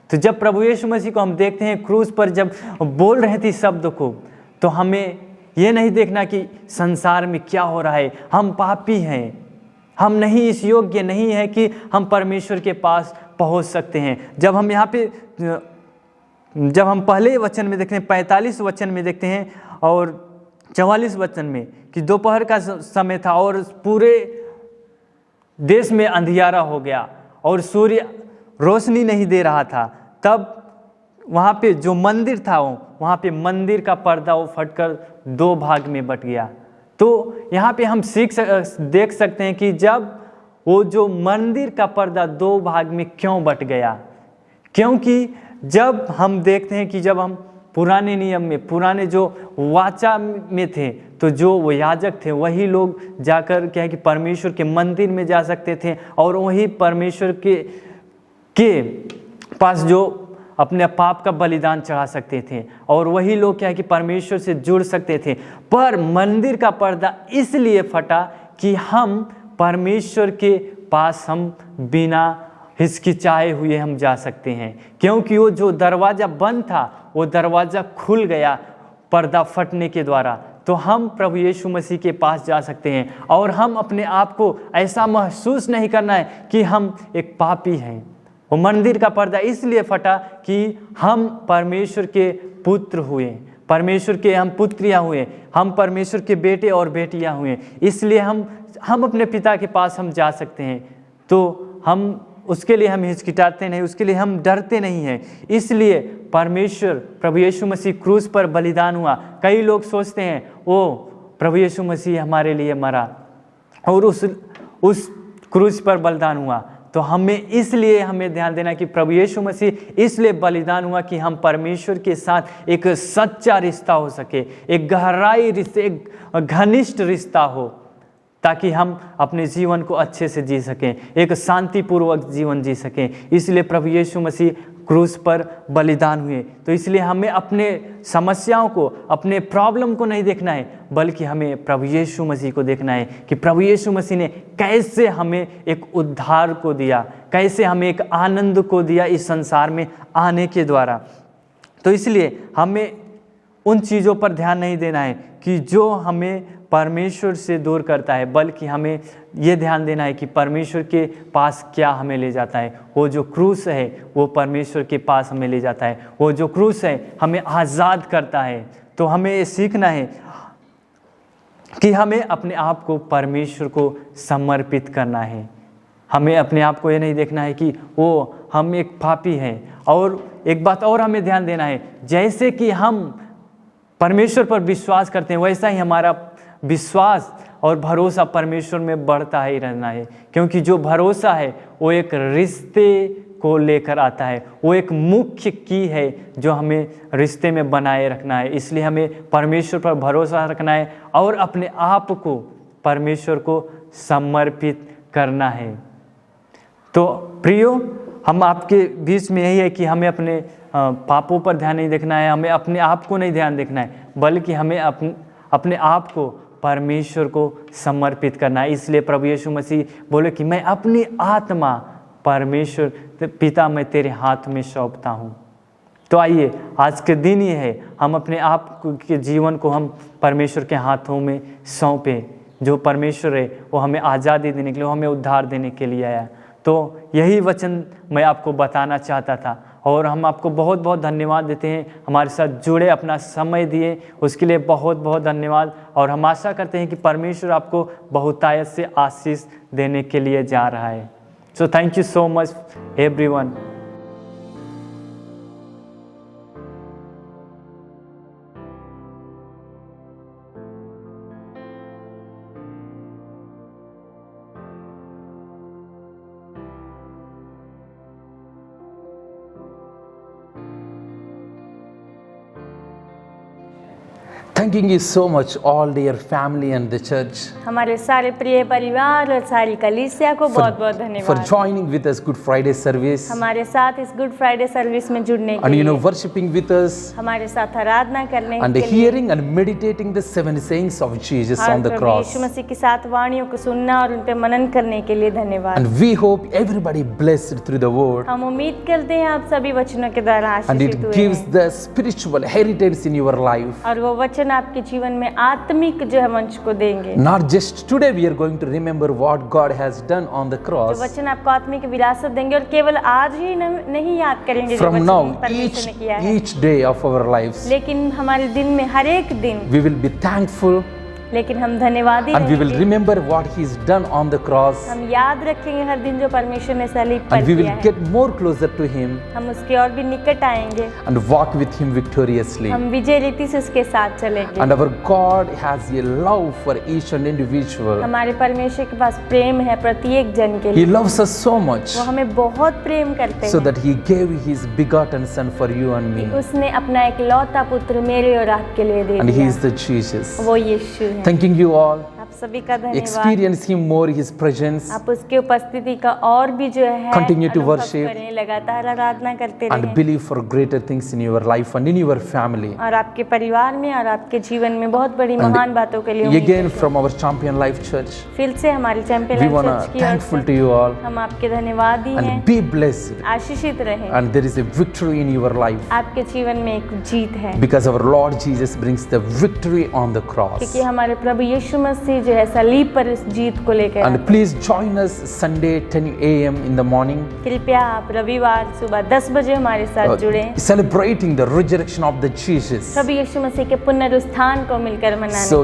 S7: तो जब प्रभु यीशु मसीह को हम देखते हैं क्रूस पर जब बोल रहे थे शब्द को, तो हमें ये नहीं देखना कि संसार में क्या हो रहा है, हम पापी हैं, हम नहीं इस योग्य नहीं है कि हम परमेश्वर के पास पहुंच सकते हैं। जब हम पहले वचन में देखते हैं 45 वचन में देखते हैं और 44 वचन में कि दोपहर का समय था और पूरे देश में अंधियारा हो गया और सूर्य रोशनी नहीं दे रहा था। तब वहाँ पे जो मंदिर था वहाँ पे मंदिर का पर्दा वो फटकर 2 भाग में बट गया। तो यहाँ पे हम देख सकते हैं कि जब वो जो मंदिर का पर्दा 2 भाग में क्यों बट गया, क्योंकि जब हम देखते हैं कि जब हम पुराने नियम में पुराने जो वाचा में थे, तो जो वो याजक थे वही लोग जाकर क्या है कि परमेश्वर के मंदिर में जा सकते थे और वही परमेश्वर के पास जो अपने पाप का बलिदान चढ़ा सकते थे और वही लोग क्या है कि परमेश्वर से जुड़ सकते थे। पर मंदिर का पर्दा इसलिए फटा कि हम परमेश्वर के पास हम बिना हिचकिचाए हुए हम जा सकते हैं, क्योंकि वो जो दरवाज़ा बंद था वो दरवाज़ा खुल गया पर्दा फटने के द्वारा। तो हम प्रभु यीशु मसीह के पास जा सकते हैं और हम अपने आप को ऐसा महसूस नहीं करना है कि हम एक पापी हैं, वो मंदिर का पर्दा इसलिए फटा कि हम परमेश्वर के पुत्र हुए, परमेश्वर के हम पुत्रियां हुए, हम परमेश्वर के बेटे और बेटियां हुए, इसलिए हम अपने पिता के पास हम जा सकते हैं। तो हम उसके लिए हम हिचकिचाते नहीं, उसके लिए हम डरते नहीं हैं। इसलिए परमेश्वर प्रभु यीशु मसीह क्रूस पर बलिदान हुआ। कई लोग सोचते हैं ओ प्रभु यीशु मसीह हमारे लिए मरा और उस क्रूस पर बलिदान हुआ, तो हमें ध्यान देना कि प्रभु यीशु मसीह इसलिए बलिदान हुआ कि हम परमेश्वर के साथ एक सच्चा रिश्ता हो सके, एक गहराई रिश्ते, एक घनिष्ठ रिश्ता हो, ताकि हम अपने जीवन को अच्छे से जी सकें, एक शांतिपूर्वक जीवन जी सकें। इसलिए प्रभु यीशु मसीह क्रूस पर बलिदान हुए। तो इसलिए हमें अपने समस्याओं को, अपने प्रॉब्लम को नहीं देखना है, बल्कि हमें प्रभु यीशु मसीह को देखना है कि प्रभु यीशु मसीह ने कैसे हमें एक उद्धार को दिया, कैसे हमें एक आनंद को दिया इस संसार में आने के द्वारा। तो इसलिए हमें उन चीज़ों पर ध्यान नहीं देना है कि जो हमें परमेश्वर से दूर करता है, बल्कि हमें ये ध्यान देना है कि परमेश्वर के पास क्या हमें ले जाता है। वो जो क्रूस है वो परमेश्वर के पास हमें ले जाता है, वो जो क्रूस है हमें आज़ाद करता है। तो हमें ये सीखना है कि हमें अपने आप को परमेश्वर को समर्पित करना है। हमें अपने आप को ये नहीं देखना है कि वो हम एक पापी हैं। और एक बात और हमें ध्यान देना है, जैसे कि हम परमेश्वर पर विश्वास करते हैं, वैसा ही हमारा विश्वास और भरोसा परमेश्वर में बढ़ता ही रहना है। क्योंकि जो भरोसा है वो एक रिश्ते को लेकर आता है, वो एक मुख्य की है जो हमें रिश्ते में बनाए रखना है। इसलिए हमें परमेश्वर पर भरोसा रखना है और अपने आप को परमेश्वर को समर्पित करना है। तो प्रियो, हम आपके बीच में यही है कि हमें अपने पापों पर ध्यान नहीं देखना है, हमें अपने आप को नहीं ध्यान देखना है, बल्कि हमें अपने आप को परमेश्वर को समर्पित करना है। इसलिए प्रभु यीशु मसीह बोले कि मैं अपनी आत्मा परमेश्वर पिता मैं तेरे हाथ में सौंपता हूँ। तो आइए, आज के दिन ये है, हम अपने आप के जीवन को हम परमेश्वर के हाथों में सौंपें। जो परमेश्वर है वो हमें आज़ादी देने के लिए, वो हमें उद्धार देने के लिए आया। तो यही वचन मैं आपको बताना चाहता था और हम आपको बहुत बहुत धन्यवाद देते हैं, हमारे साथ जुड़े, अपना समय दिए, उसके लिए बहुत बहुत धन्यवाद। और हम आशा करते हैं कि परमेश्वर आपको बहुतायत से आशीष देने के लिए जा रहा है। So thank you so much everyone.
S1: Thanking you so much, all dear family and the church,
S2: हमारे सारे प्रिय परिवार और सारी कलीसिया को बहुत बहुत
S1: for
S2: धन्यवाद
S1: joining with us Good Friday service,
S2: हमारे साथ इस गुड फ्राइडे सर्विस में जुड़ने के
S1: and
S2: लिए,
S1: worshiping with us,
S2: हमारे साथ आराधना करने
S1: and
S2: के लिए,
S1: hearing and meditating the 7 sayings of Jesus
S2: और
S1: on the
S2: प्रभु
S1: cross.
S2: यीशु मसीह की 7 वाणियों को सुनना और उन पे मनन करने के लिए धन्यवाद।
S1: And we hope everybody blessed through the word,
S2: हम उम्मीद करते हैं आप सभी वचनों के द्वारा
S1: and
S2: आशीषित
S1: it
S2: हुए
S1: gives
S2: हैं
S1: the spiritual heritage in your life.
S2: और वो वचन आपके जीवन में आत्मिक जो है मंच को देंगे।
S1: Not just today we are going to remember what God has done on the
S2: जो
S1: cross.
S2: वचन आपको आत्मिक विरासत देंगे और केवल आज ही नहीं याद करेंगे जो
S1: From
S2: वचन
S1: now,
S2: परमेश्वर ने किया है,
S1: each day of our lives,
S2: लेकिन हमारे दिन में हर एक दिन,
S1: we will be thankful,
S2: लेकिन हम धन्यवादी
S1: and we will
S2: रहेंगे।
S1: remember what He's done on the cross,
S2: हम याद रखेंगे हर दिन जो परमेश्वर ने सलीब पर
S1: and we will
S2: किया है।
S1: get more closer to Him
S2: हम उसके और भी निकट आएंगे,
S1: and walk with Him victoriously.
S2: हम विजय रीति से उसके साथ चलेंगे।
S1: And our God has a love for each and individual.
S2: हमारे परमेश्वर के पास प्रेम है प्रत्येक जन के
S1: He
S2: लिए,
S1: loves us so much
S2: वो हमें बहुत प्रेम करते
S1: so
S2: हैं।
S1: that He gave His begotten Son for you and me.
S2: उसने अपना एक लौता पुत्र मेरे और आपके लिए दे
S1: And He
S2: दिया,
S1: is the Jesus.
S2: वो यीशु है।
S1: Thanking you all.
S2: आप सभी का धन्यवाद।
S1: Experience Him more, His presence,
S2: आप उसके उपस्थिति का और भी जो है
S1: Continue to
S2: अनुभव
S1: worship
S2: करें, लगातार आराधना करते
S1: and
S2: रहें
S1: believe for greater things in your life and in your family.
S2: और आपके परिवार में और आपके जीवन में बहुत बड़ी महान बातों के लिए उम्मीद
S1: Again,
S2: करते
S1: from our Champion Life Church,
S2: हैं। फिर से हमारी champion
S1: we
S2: life
S1: want
S2: church
S1: to
S2: की ओर
S1: thankful to
S2: से
S1: you all
S2: हम आपके धन्यवादी हैं।
S1: and be blessed.
S2: आशीषित रहें,
S1: And there is a victory in your life
S2: आपके जीवन में एक जीत है,
S1: because our Lord Jesus brings the victory on the cross.
S2: क्योंकि हमारे प्रभु यीशु मसीह जो है सलीब पर इस जीत को लेकर
S1: And
S2: आते
S1: please join us Sunday 10 a.m. in the morning,
S2: हैं। कृपया आप रविवार सुबह 10 बजे हमारे साथ जुड़ें,
S1: celebrating the resurrection of the Jesus.
S2: प्रभु यीशु मसीह के पुनरुत्थान को मिलकर मनाने।
S1: So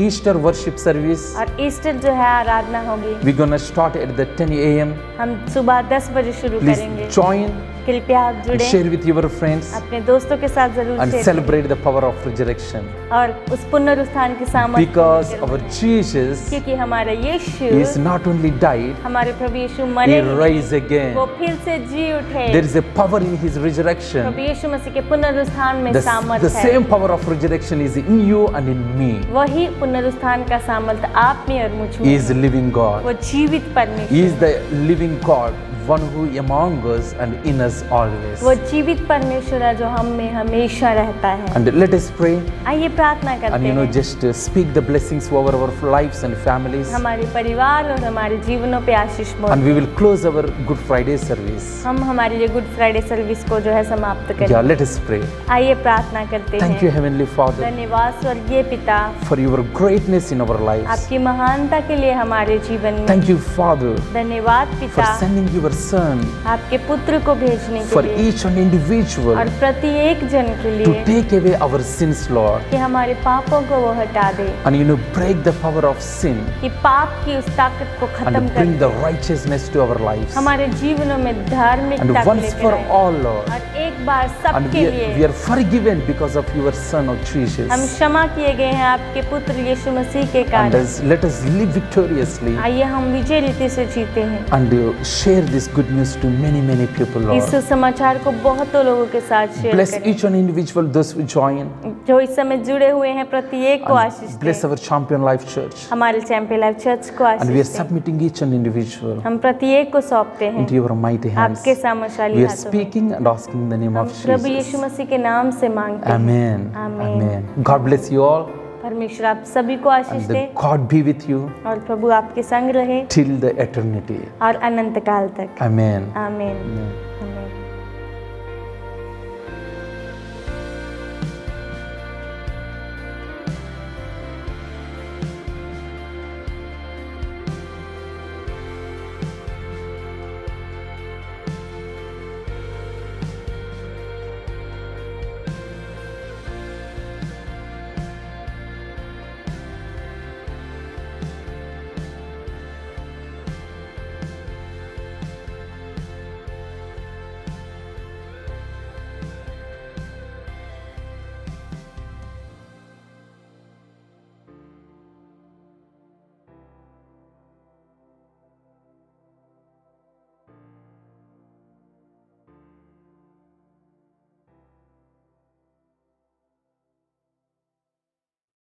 S1: Easter worship service,
S2: और ईस्टर जो है आराधना होगी,
S1: we're gonna start at the 10 a.m.
S2: हम सुबह 10 बजे शुरू
S1: Please
S2: करेंगे।
S1: join
S2: कृपया आप
S1: and
S2: जुड़ें,
S1: share with your friends
S2: अपने दोस्तों के साथ जरूर
S1: and
S2: share
S1: celebrate the power of resurrection.
S2: करें और उस पुनरुत्थान की सामर्थ्य को
S1: Because
S2: मिलकर
S1: our
S2: मनाएं।
S1: Jesus
S2: क्योंकि हमारा यीशु
S1: is not only died,
S2: हमारे प्रभु यीशु
S1: he
S2: मरे ही नहीं,
S1: rise again.
S2: वो फिर से जी उठे।
S1: There is a power in his resurrection.
S2: प्रभु यीशु मसीह के पुनरुत्थान में
S1: The
S2: सामर्थ्य है।
S1: same power of resurrection is in you and in me.
S2: वही पुनरुत्थान का सामर्थ्य आप में और मुझ में
S1: He
S2: है।
S1: is living God.
S2: वो जीवित
S1: He
S2: परमेश्वर
S1: is the living God, one who among us and in us always.
S2: वो जीवित परमेश्वर है जो हम में हमेशा रहता है।
S1: And let us pray
S2: आइए प्रार्थना करते
S1: and
S2: हैं।
S1: just speak the blessings over our lives and families.
S2: हमारे परिवार और हमारे जीवनों पे आशीष
S1: And
S2: बोल।
S1: we will close our Good Friday service.
S2: हम हमारे लिए गुड फ्राइडे सर्विस को जो है समाप्त
S1: Yeah,
S2: करें।
S1: let us pray.
S2: आइए प्रार्थना करते
S1: Thank you,
S2: हैं।
S1: Heavenly Father,
S2: धन्यवाद स्वर्गीय पिता,
S1: for your greatness in our lives.
S2: आपकी महानता के लिए हमारे जीवन में।
S1: Thank you, Father,
S2: धन्यवाद
S1: for
S2: पिता,
S1: sending your Son
S2: आपके पुत्र को भेजने
S1: for
S2: के लिए
S1: each and individual
S2: और प्रत्येक जन के
S1: to
S2: लिए
S1: take away our sins, Lord.
S2: कि हमारे पापों को वो हटा दे,
S1: And break the power of sin
S2: कि पाप की उस ताकत को खत्म
S1: and
S2: कर
S1: bring
S2: they,
S1: the righteousness to our lives.
S2: हमारे जीवनों में
S1: And
S2: धार्मिकता को
S1: once
S2: लेकर
S1: for
S2: आए।
S1: all, Lord.
S2: और एक बार
S1: And
S2: सबके
S1: we
S2: लिए
S1: are forgiven because of your Son of
S2: हम
S1: Jesus.
S2: क्षमा किए गए हैं आपके पुत्र यीशु मसीह के
S1: And
S2: कारण।
S1: let us live victoriously
S2: आइए हम विजय रीति से जीते हैं।
S1: and share this good news to many, many people,
S2: इस
S1: Lord.
S2: समाचार को बहुतों लोगों के साथ शेयर
S1: Bless
S2: करें।
S1: each and individual, those who join.
S2: जो इस समय जुड़े हुए हैं प्रत्येक को आशीष
S1: And bless
S2: दें।
S1: our Champion Life Church.
S2: हमारे चैंपियन लाइफ चर्च को
S1: And we are
S2: आशीष दें।
S1: submitting each and individual
S2: हम प्रत्येक को सौंपते हैं
S1: into your mighty hands.
S2: आपके सामर्थ्यशाली
S1: We are
S2: हाथों में।
S1: speaking and asking in the name
S2: हम
S1: of
S2: प्रभु यीशु
S1: Jesus.
S2: मसीह के नाम से मांगते हैं।
S1: Amen.
S2: आमीन।
S1: Amen. God bless you all.
S2: परमेश्वर आप सभी को आशीष
S1: And
S2: they
S1: the God be with you
S2: और प्रभु आपके संग रहे
S1: till the eternity.
S2: और अनंत काल तक।
S1: Amen.
S2: आमीन
S1: Amen.
S2: आमीन।